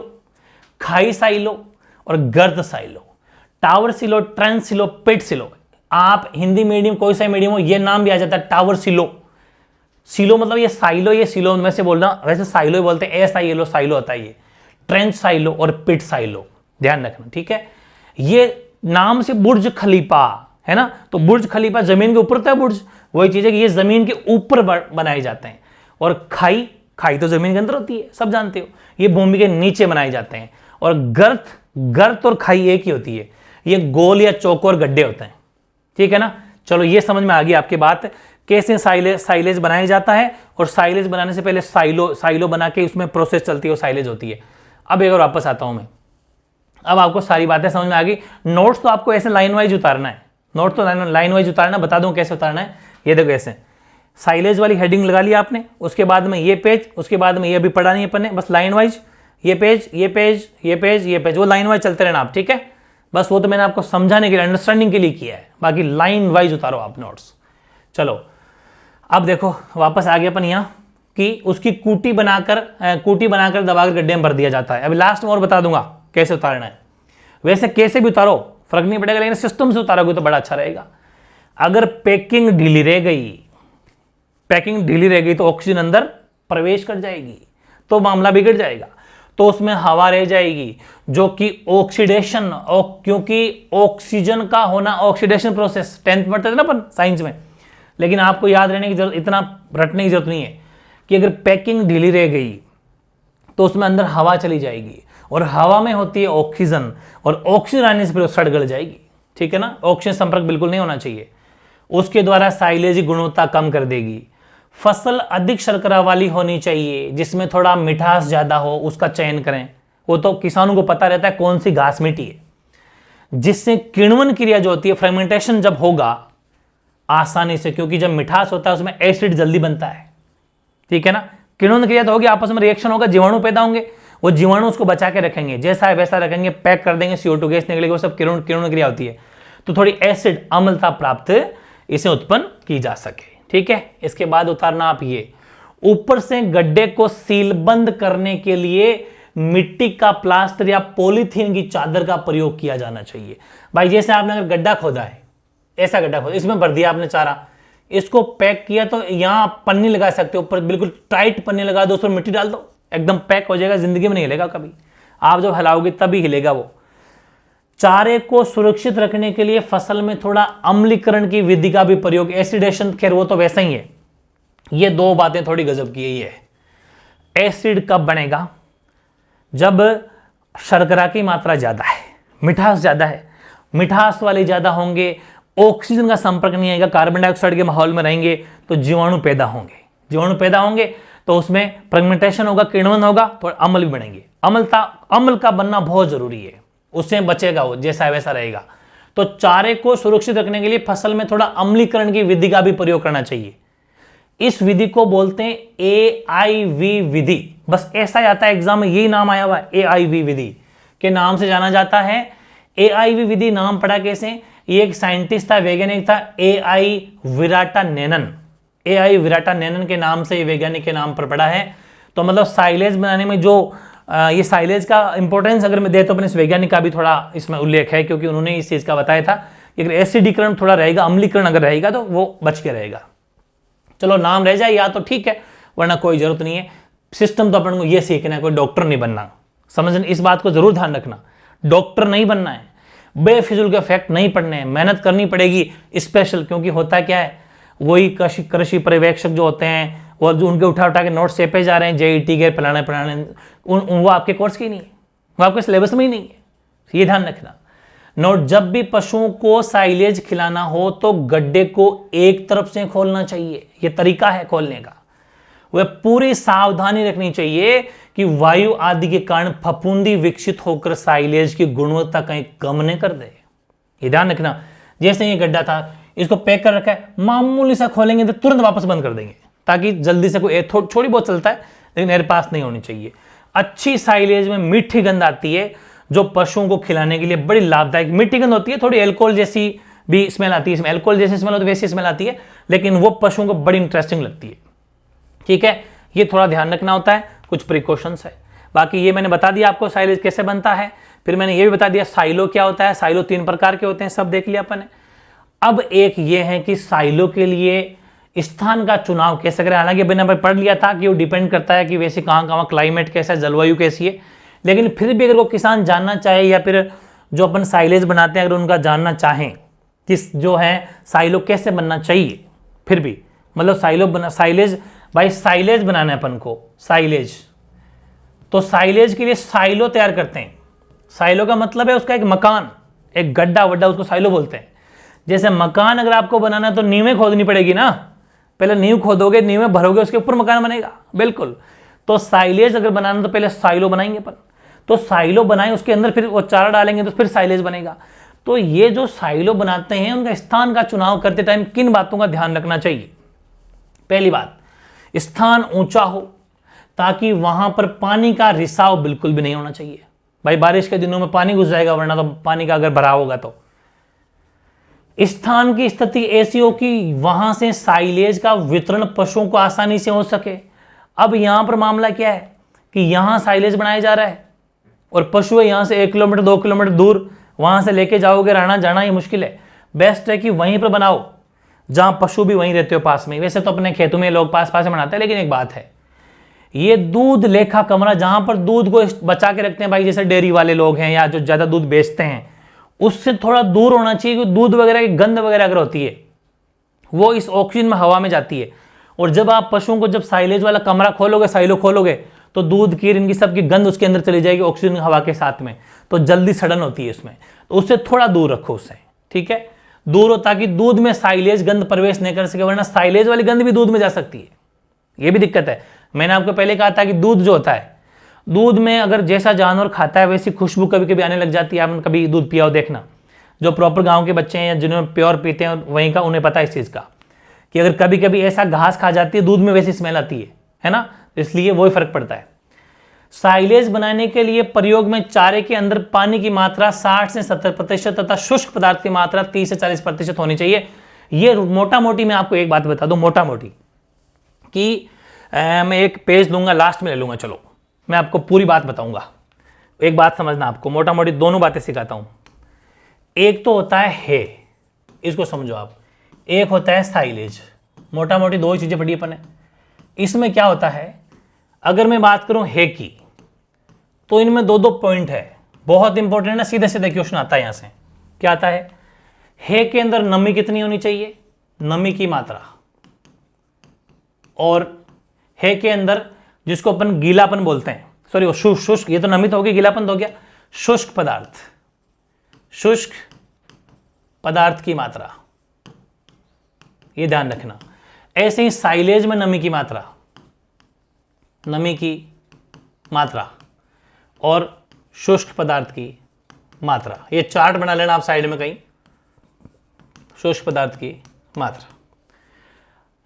खाई साइलो और गर्त साइलो। टावर सिलो, ट्रेंच सिलो, पिट सिलो। आप हिंदी मीडियम कोई सा मीडियम हो, ये नाम भी आ जाता है टावर सिलो। सिलो मतलब ये साइलो, ये सिलो में से बोल रहा हूं, वैसे साइलो ही बोलते हैं, SILO साइलो होता है ये। ट्रेंच साइलो और पिट साइलो, ध्यान रखना, ठीक है। ये नाम से बुर्ज खलीफा है ना, तो बुर्ज खलीफा जमीन के ऊपर होता है बुर्ज, वही चीज है कि ये जमीन के ऊपर बनाए जाते हैं। और खाई, खाई तो जमीन के अंदर होती है, सब जानते हो, ये भूमि के नीचे बनाए जाते हैं। और गर्त, गर्त और खाई एक ही होती है, ये गोल या चौकोर गड्ढे होते हैं, ठीक है ना। चलो ये समझ में आ गई आपकी बात, कैसे साइलेज बनाया जाता है। और साइलेज बनाने से पहले साइलो बना के उसमें प्रोसेस चलती है, वो साइलेज होती है। अब एक और वापस आता हूं मैं, अब आपको सारी बातें समझ में आ गई। नोट्स तो आपको ऐसे लाइन वाइज उतारना है, नोट तो लाइन वाइज उतारना, बता दूं कैसे उतारना है। ये देखो ऐसे साइलेज वाली हेडिंग लगा लिया आपने, उसके बाद में ये पेज, उसके बाद में ये भी पढ़ा नहीं है अपन ने, बस लाइन वाइज ये पेज, ये पेज, ये पेज, ये पेज, वो लाइन वाइज चलते रहना आप, ठीक है। बस वो तो मैंने आपको समझाने के लिए, अंडरस्टैंडिंग के लिए किया है, बाकी लाइन वाइज उतारो आप नोट्स। चलो अब देखो वापस आ गया अपन यहाँ कि उसकी कूटी बनाकर दबाकर गड्ढे में भर दिया जाता है। अभी लास्ट में और बता दूंगा कैसे उतारना है। वैसे कैसे भी उतारो फर्क नहीं पड़ेगा, लेकिन सिस्टम से उतारोगे तो बड़ा अच्छा रहेगा। अगर पैकिंग ढीली रह गई तो ऑक्सीजन अंदर प्रवेश कर जाएगी, तो मामला बिगड़ जाएगा, तो उसमें हवा रह जाएगी जो कि ऑक्सीडेशन, क्योंकि ऑक्सीजन का होना ऑक्सीडेशन प्रोसेस 10th पढ़ते थे ना अपन साइंस में। लेकिन आपको याद रहने की जरूरत, इतना रटने की जरूरत नहीं है कि अगर पैकिंग ढीली रह गई तो उसमें अंदर हवा चली जाएगी, और हवा में होती है ऑक्सीजन, और ऑक्सीजन आने से फिर सड़ गल जाएगी, ठीक है ना। ऑक्सीजन संपर्क बिल्कुल नहीं होना चाहिए, उसके द्वारा साइलेज की गुणवत्ता कम कर देगी। फसल अधिक शर्करा वाली होनी चाहिए, जिसमें थोड़ा मिठास ज्यादा हो, उसका चयन करें। वो तो किसानों को पता रहता है कौन सी घास मीठी है, जिससे किण्वन क्रिया जो होती है, फर्मेंटेशन जब होगा आसानी से, क्योंकि जब मिठास होता है उसमें एसिड जल्दी बनता है, ठीक है ना। किण्वन क्रिया तो होगी, आपस में रिएक्शन होगा, जीवाणु पैदा होंगे, वो जीवाणु उसको बचा के रखेंगे, जैसा है वैसा रखेंगे, पैक कर देंगे, CO2 गैस निकलेगी, वो सब किण्वन क्रिया होती है। तो थोड़ी एसिड अम्लता प्राप्त इसे उत्पन्न की जा सके, ठीक है। इसके बाद उतारना आप ये, ऊपर से गड्ढे को सीलबंद करने के लिए मिट्टी का प्लास्टर या पॉलीथीन की चादर का प्रयोग किया जाना चाहिए। भाई जैसे आपने अगर गड्ढा खोदा है, ऐसा गड्ढा खोदा, इसमें भर दिया आपने चारा, इसको पैक किया, तो यहां पन्नी लगा सकते हो ऊपर, बिल्कुल टाइट पन्नी लगा दो, उसमें मिट्टी डाल दो, एकदम पैक हो जाएगा, जिंदगी में नहीं हिलेगा कभी, आप जब हिलाओगे तभी हिलेगा वो। चारे को सुरक्षित रखने के लिए फसल में थोड़ा अम्लीकरण की विधि का भी प्रयोग, एसिडेशन, खैर वो तो वैसा ही है। ये दो बातें थोड़ी गजब की है। एसिड कब बनेगा? जब शर्करा की मात्रा ज्यादा है, मिठास ज्यादा है, मिठास वाले ज्यादा होंगे, ऑक्सीजन का संपर्क नहीं आएगा, कार्बन डाइऑक्साइड के माहौल में रहेंगे, तो जीवाणु पैदा होंगे, जीवाणु पैदा होंगे तो उसमें फ्रेगमेंटेशन होगा, किण्वन होगा, तो अम्ल भी बनेंगे। अम्ल का बनना बहुत जरूरी है, उससे बचेगा वो, जैसा वैसा रहेगा। तो चारे को सुरक्षित रखने के लिए फसल में थोड़ा अम्लीकरण की विधि का भी प्रयोग करना चाहिए। इस विधि को बोलते हैं AIV विधि, बस ऐसा ही आता है एग्जाम में, यही नाम आया हुआ है, AIV विधि के नाम से जाना जाता है। AIV विधि नाम पड़ा कैसे? ये एक साइंटिस्ट था, वैज्ञानिक था, AI विराटानेनन के नाम से ये वैज्ञानिक के नाम पर पड़ा है। तो मतलब साइलेज बनाने में जो ये साइलेज का इंपॉर्टेंस अगर मैं दे तो अपने इस वैज्ञानिक का भी थोड़ा इसमें उल्लेख है, क्योंकि उन्होंने इस चीज का बताया था कि अगर एसिडीकरण थोड़ा रहेगा, अम्लीकरण अगर रहेगा तो वो बच के रहेगा। चलो नाम रह जाए या तो ठीक है, वरना कोई जरूरत नहीं है। सिस्टम तो अपन को ये सीखना है, कोई डॉक्टर नहीं बनना, समझना, इस बात को जरूर ध्यान रखना। डॉक्टर नहीं बनना है, बेफिजुल के फैक्ट नहीं पढ़ने हैं, मेहनत करनी पड़ेगी स्पेशल, क्योंकि होता क्या है, वही कृषि पर्यवेक्षक जो होते हैं और जो उनके उठा के नोट सेपे जा रहे हैं, JET के फलाने वो आपके कोर्स की नहीं है, वो आपके सिलेबस में ही नहीं है, ये ध्यान रखना। नोट, जब भी पशुओं को साइलेज खिलाना हो तो गड्ढे को एक तरफ से खोलना चाहिए, ये तरीका है खोलने का। वह पूरी सावधानी रखनी चाहिए कि वायु आदि के कारण फफूंदी विकसित होकर साइलेज की गुणवत्ता कहीं कम न कर दे, ये ध्यान रखना। जैसे ये गड्ढा था, इसको पैक कर रखा है, मामूली सा खोलेंगे तो तुरंत वापस बंद कर देंगे, ताकि जल्दी से कोई थोड़ी बहुत चलता है, लेकिन एयर पास नहीं होनी चाहिए। अच्छी साइलेज में मीठी गंध आती है, जो पशुओं को खिलाने के लिए बड़ी लाभदायक मीठी गंध होती है, थोड़ी अल्कोहल जैसी भी स्मेल आती है, इसमें अल्कोहल जैसी स्मेल होती है, वैसी स्मेल आती है, लेकिन वो पशुओं को बड़ी इंटरेस्टिंग लगती है, ठीक है। ये थोड़ा ध्यान रखना होता है, कुछ प्रिकॉशंस है। बाकी ये मैंने बता दिया आपको साइलेज कैसे बनता है, फिर मैंने ये भी बता दिया साइलो क्या होता है, साइलो 3 प्रकार के होते हैं, सब देख लिया अपन ने। अब एक ये है कि साइलो के लिए स्थान का चुनाव कैसे करें। हालांकि मैंने पढ़ लिया था कि वो डिपेंड करता है कि वैसे कहाँ क्लाइमेट कैसा है, जलवायु कैसी है, लेकिन फिर भी अगर वो किसान जानना चाहे या फिर जो अपन साइलेज बनाते हैं अगर उनका जानना चाहें किस जो है साइलो कैसे बनना चाहिए, फिर भी मतलब साइलेज भाई साइलेज बनाना है अपन को, साइलेज तो साइलेज के लिए साइलो तैयार करते हैं। साइलो का मतलब है उसका एक मकान, एक गड्ढा वड्ढा, उसको साइलो बोलते हैं। जैसे मकान अगर आपको बनाना है तो नींवें खोदनी पड़ेगी ना, पहले नींव खोदोगे, नींवें भरोगे, उसके ऊपर मकान बनेगा, बिल्कुल। तो साइलेज अगर बनाना तो पहले साइलो बनाएंगे अपन, तो साइलो बनाए उसके अंदर फिर वो चारा डालेंगे तो फिर साइलेज बनेगा। तो ये जो साइलो बनाते हैं उनका स्थान का चुनाव करते टाइम किन बातों का ध्यान रखना चाहिए। पहली बात, स्थान ऊंचा हो ताकि वहां पर पानी का रिसाव बिल्कुल भी नहीं होना चाहिए। भाई बारिश के दिनों में पानी घुस जाएगा, वरना तो पानी का अगर भराव होगा तो। स्थान की स्थिति ऐसी हो कि वहां से साइलेज का वितरण पशुओं को आसानी से हो सके। अब यहां पर मामला क्या है कि यहां साइलेज बनाया जा रहा है और पशु है यहां से 1 किलोमीटर 2 किलोमीटर दूर, वहां से लेके जाओगे, रहना जाना ये मुश्किल है। बेस्ट है कि वहीं पर बनाओ जहां पशु भी वहीं रहते हो पास में। वैसे तो अपने खेतों में लोग पास पास में बनाते हैं, लेकिन एक बात है, ये दूध लेखा कमरा जहां पर दूध को बचा के रखते हैं भाई, जैसे डेयरी वाले लोग हैं या जो ज्यादा दूध बेचते हैं, उससे थोड़ा दूर होना चाहिए। क्योंकि दूध वगैरह की गंध वगैरह अगर होती है वो इस ऑक्सीजन में हवा में जाती है, और जब आप पशुओं को जब साइलेज वाला कमरा खोलोगे, साइलो खोलोगे, तो दूध की इनकी सबकी गंध उसके अंदर चली जाएगी ऑक्सीजन हवा के साथ में, तो जल्दी सड़न होती है उसमें। तो उससे थोड़ा दूर रखो उससे, ठीक है, दूर हो, ताकि दूध में साइलेज गंध प्रवेश नहीं कर सके, वरना साइलेज वाली गंध भी दूध में जा सकती है, ये भी दिक्कत है। मैंने आपको पहले कहा था कि दूध जो होता है, दूध में अगर जैसा जानवर खाता है वैसी खुशबू कभी कभी आने लग जाती है। आपने कभी दूध पिया हो, देखना, जो प्रॉपर गांव के बच्चे हैं या जिन्होंने प्योर पीते हैं वहीं का उन्हें पता है इस चीज़ का, कि अगर कभी कभी ऐसा घास खा जाती है दूध में वैसी स्मेल आती है ना, इसलिए वही फर्क पड़ता है। साइलेज बनाने के लिए प्रयोग में चारे के अंदर पानी की मात्रा 60 से 70% तथा शुष्क पदार्थ की मात्रा 30 से 40% होनी चाहिए। ये मोटा मोटी मैं आपको एक बात बता दूं, मोटा मोटी, कि मैं एक पेज लूंगा, लास्ट में ले लूंगा, चलो मैं आपको पूरी बात बताऊंगा। एक बात समझना, आपको मोटा मोटी दोनों बातें सिखाता हूं। एक तो होता है इसको समझो आप, एक होता है साइलेज। मोटा मोटी दो चीजें पढ़ी अपन ने। इसमें क्या होता है, अगर मैं बात करूं है की, तो इनमें दो पॉइंट है, बहुत इंपॉर्टेंट है, सीधे सीधे क्वेश्चन आता है यहां से। क्या आता है के अंदर नमी कितनी होनी चाहिए, नमी की मात्रा, और है के अंदर जिसको अपन गीलापन बोलते हैं, सॉरी वो शुष्क, ये तो नमी तो हो गया, गीलापन तो हो गया, शुष्क पदार्थ, शुष्क पदार्थ की मात्रा, ये ध्यान रखना। ऐसे ही साइलेज में नमी की मात्रा, नमी की मात्रा और शुष्क पदार्थ की मात्रा, ये चार्ट बना लेना आप साइड में कहीं, शुष्क पदार्थ की मात्रा।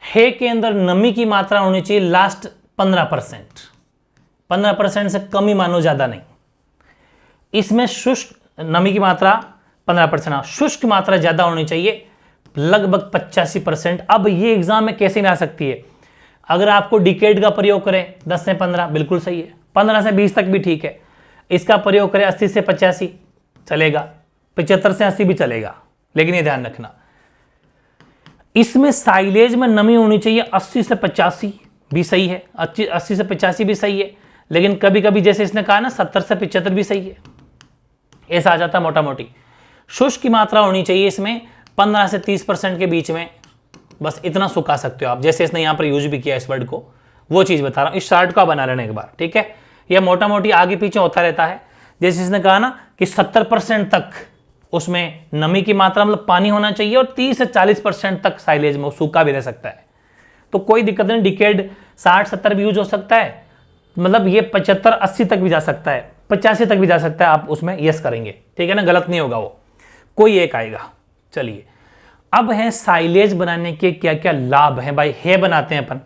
है के अंदर नमी की मात्रा होनी चाहिए लास्ट 15%, 15% से कम ही मानो, ज्यादा नहीं। इसमें शुष्क नमी की मात्रा 15%, शुष्क मात्रा ज्यादा होनी चाहिए, लगभग 85%। अब ये एग्जाम में कैसे नहीं आ सकती है, अगर आपको डिकेड का प्रयोग करें 10 से 15 बिल्कुल सही है, 15 से 20 तक भी ठीक है। इसका प्रयोग करें 80 से 85 चलेगा, 75 से 80 भी चलेगा, लेकिन ये ध्यान रखना इसमें साइलेज में नमी होनी चाहिए 80 से 85 भी सही है, 80 से 85 भी सही है, लेकिन कभी कभी जैसे इसने कहा ना 70 से 75 भी सही है, ऐसा आ जाता है मोटा मोटी। शुष्क की मात्रा होनी चाहिए इसमें 15 से 30% के बीच में, बस इतना सुखा सकते हो आप, जैसे इसने यहां पर यूज भी किया इस वर्ड को, वो चीज बता रहा हूं। इस चार्ट को बना लेना एक बार, ठीक है, यह मोटा मोटी आगे पीछे होता रहता है। जैसे इसने कहा ना कि 70% तक उसमें नमी की मात्रा मतलब पानी होना चाहिए, और 30 से 40% तक साइलेज में सूखा भी रह सकता है, तो कोई दिक्कत नहीं। डिकेड 60-70 भी यूज हो सकता है, मतलब ये 75-80 तक भी जा सकता है, 85 तक भी जा सकता है, आप उसमें यस करेंगे, ठीक है ना, गलत नहीं होगा वो, कोई एक आएगा। चलिए अब है साइलेज बनाने के क्या क्या लाभ हैं। भाई है बनाते हैं अपन,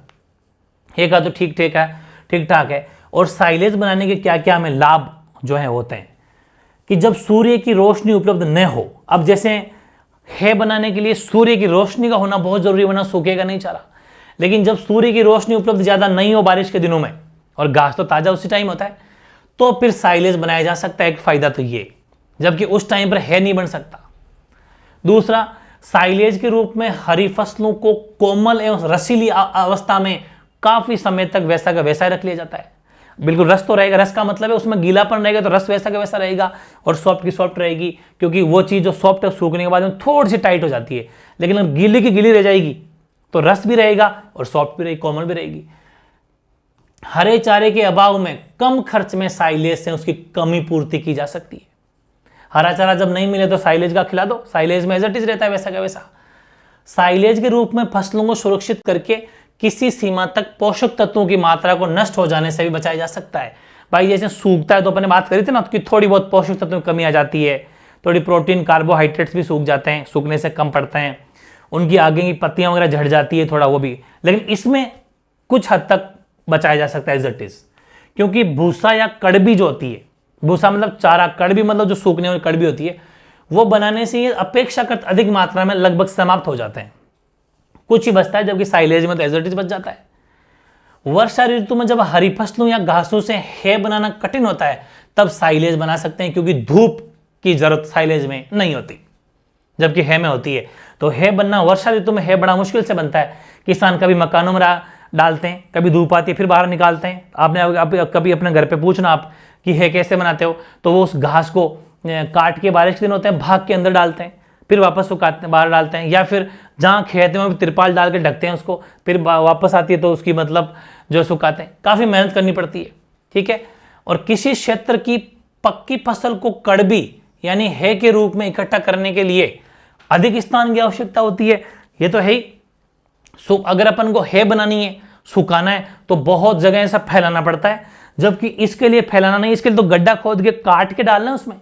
है का तो ठीक ठाक है, और साइलेज बनाने के क्या क्या हमें लाभ जो है होते हैं कि जब सूर्य की रोशनी उपलब्ध न हो। अब जैसे है बनाने के लिए सूर्य की रोशनी का होना बहुत जरूरी, वरना सूखेगा नहीं चारा। लेकिन जब सूर्य की रोशनी उपलब्ध ज्यादा नहीं हो बारिश के दिनों में और घास तो ताजा उसी टाइम होता है, तो फिर साइलेज बनाया जा सकता है। एक फायदा तो ये, जबकि उस टाइम पर है नहीं बन सकता। दूसरा, साइलेज के रूप में हरी फसलों को कोमल एवं रसीली अवस्था में काफी समय तक वैसा का वैसा रख लिया जाता है। बिल्कुल रस तो रहेगा, रस का मतलब है उसमें गीलापन रहेगा तो रस वैसा का वैसा रहेगा और सॉफ्ट की सॉफ्ट रहेगी, क्योंकि वो चीज जो सॉफ्ट है सूखने के बाद में थोड़ी सी टाइट हो जाती है। लेकिन अगर गीली की गीली रह जाएगी तो रस भी रहेगा और सॉफ्ट भी रहेगी, कोमल भी रहेगी। हरे चारे के अभाव में कम खर्च में साइलेज से उसकी कमी पूर्ति की जा सकती है। हरा चारा जब नहीं मिले तो साइलेज का खिला दो, साइलेज में एज इट इज रहता है वैसा का वैसा। साइलेज के रूप में फसलों को सुरक्षित करके किसी सीमा तक पोषक तत्वों की मात्रा को नष्ट हो जाने से भी बचाया जा सकता है। भाई जैसे सूखता है तो अपने बात करी थी ना कि थोड़ी बहुत पोषक तत्वों की कमी आ जाती है, थोड़ी प्रोटीन कार्बोहाइड्रेट्स भी सूख जाते हैं, सूखने से कम पड़ते हैं, उनकी आगे की पत्तियां वगैरह झड़ जाती है थोड़ा वो भी, लेकिन इसमें कुछ हद तक बचाया जा सकता है एज इट इज। क्योंकि भूसा या कड़बी जो होती है, भूसा मतलब चारा, कड़बी मतलब जो सूखने वाली कड़बी होती है, वो बनाने से ये अपेक्षाकृत अधिक मात्रा में लगभग समाप्त हो जाते हैं, कुछ ही बचता है, जबकि साइलेज में तो एज इट इज बच जाता है। वर्षा ऋतु में जब हरी फसलों या घासों से है बनाना कठिन होता है तब साइलेज बना सकते हैं, क्योंकि धूप की जरूरत साइलेज में नहीं होती जबकि है में होती है। तो है बनना वर्षा ऋतु में है बड़ा मुश्किल से बनता है। किसान कभी मकानों में डालते हैं, कभी धूप आती है फिर बाहर निकालते हैं। आपने कभी अपने घर पे पूछना आप कि है कैसे बनाते हो, तो वो उस घास को काट के बारिश के दिन होते हैं भाग के अंदर डालते हैं, फिर वापस सुखाते बाहर डालते हैं, या फिर जहाँ खेत में तिरपाल डाल के ढकते हैं उसको, फिर वापस आती है तो उसकी मतलब जो सुखाते हैं। काफ़ी मेहनत करनी पड़ती है, ठीक है। और किसी क्षेत्र की पक्की फसल को कड़बी यानी है के रूप में इकट्ठा करने के लिए अधिक स्थान की आवश्यकता होती है, ये तो है ही। अगर अपन को है बनानी है, सुखाना है, तो बहुत जगह ऐसा फैलाना पड़ता है, जबकि इसके लिए फैलाना नहीं, इसके लिए तो गड्ढा खोद के काट के डालना उसमें,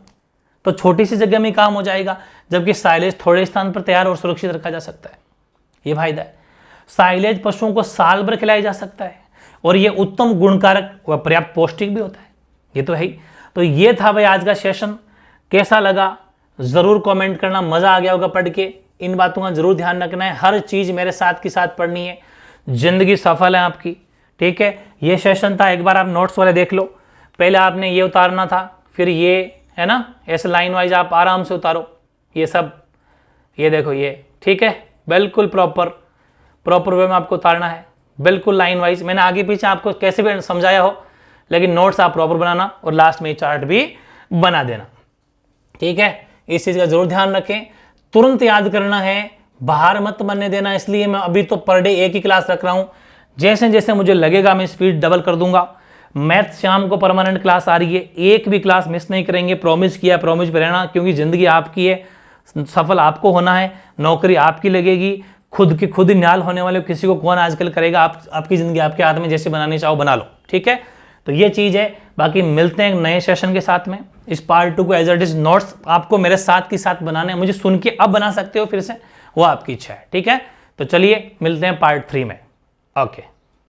तो छोटी सी जगह में काम हो जाएगा। जबकि साइलेज थोड़े स्थान पर तैयार और सुरक्षित रखा जा सकता है, ये फायदा है। साइलेज पशुओं को साल भर खिलाया जा सकता है और ये उत्तम गुणकारक व पर्याप्त पौष्टिक भी होता है, ये तो है ही। तो ये था भाई आज का सेशन, कैसा लगा जरूर कमेंट करना, मजा आ गया होगा पढ़ के। इन बातों का जरूर ध्यान रखना है, हर चीज मेरे साथ के साथ पढ़नी है, जिंदगी सफल है आपकी, ठीक है। ये सेशन था, एक बार आप नोट्स वाले देख लो। पहले आपने ये उतारना था, फिर ये है ना, ऐसे लाइन वाइज आप आराम से उतारो ये सब, ये देखो ये, ठीक है। बिल्कुल प्रॉपर वे में आपको उतारना है, बिल्कुल लाइन वाइज। मैंने आगे पीछे आपको कैसे भी समझाया हो, लेकिन नोट्स आप प्रॉपर बनाना और लास्ट में चार्ट भी बना देना, ठीक है। इस चीज का जरूर ध्यान रखें, तुरंत याद करना है, बाहर मत बनने देना। इसलिए मैं अभी तो पर डे एक ही क्लास रख रहा हूं, जैसे जैसे मुझे लगेगा मैं स्पीड डबल कर दूंगा। मैथ शाम को परमानेंट क्लास आ रही है, एक भी क्लास मिस नहीं करेंगे, प्रॉमिस किया, प्रॉमिस पे रहना, क्योंकि जिंदगी आपकी है, सफल आपको होना है, नौकरी आपकी लगेगी, खुद ही न्याल होने वाले किसी को कौन आजकल करेगा। आपकी जिंदगी आपके हाथ में, जैसे बनानी चाहो बना लो, ठीक है। तो ये चीज है, बाकी मिलते हैं नए सेशन के साथ में। इस पार्ट 2 को एज इट इज नोट्स आपको मेरे साथ के साथ बनाने हैं, मुझे सुन के अब बना सकते हो फिर से, वो आपकी इच्छा है, ठीक है। तो चलिए मिलते हैं पार्ट 3 में, ओके।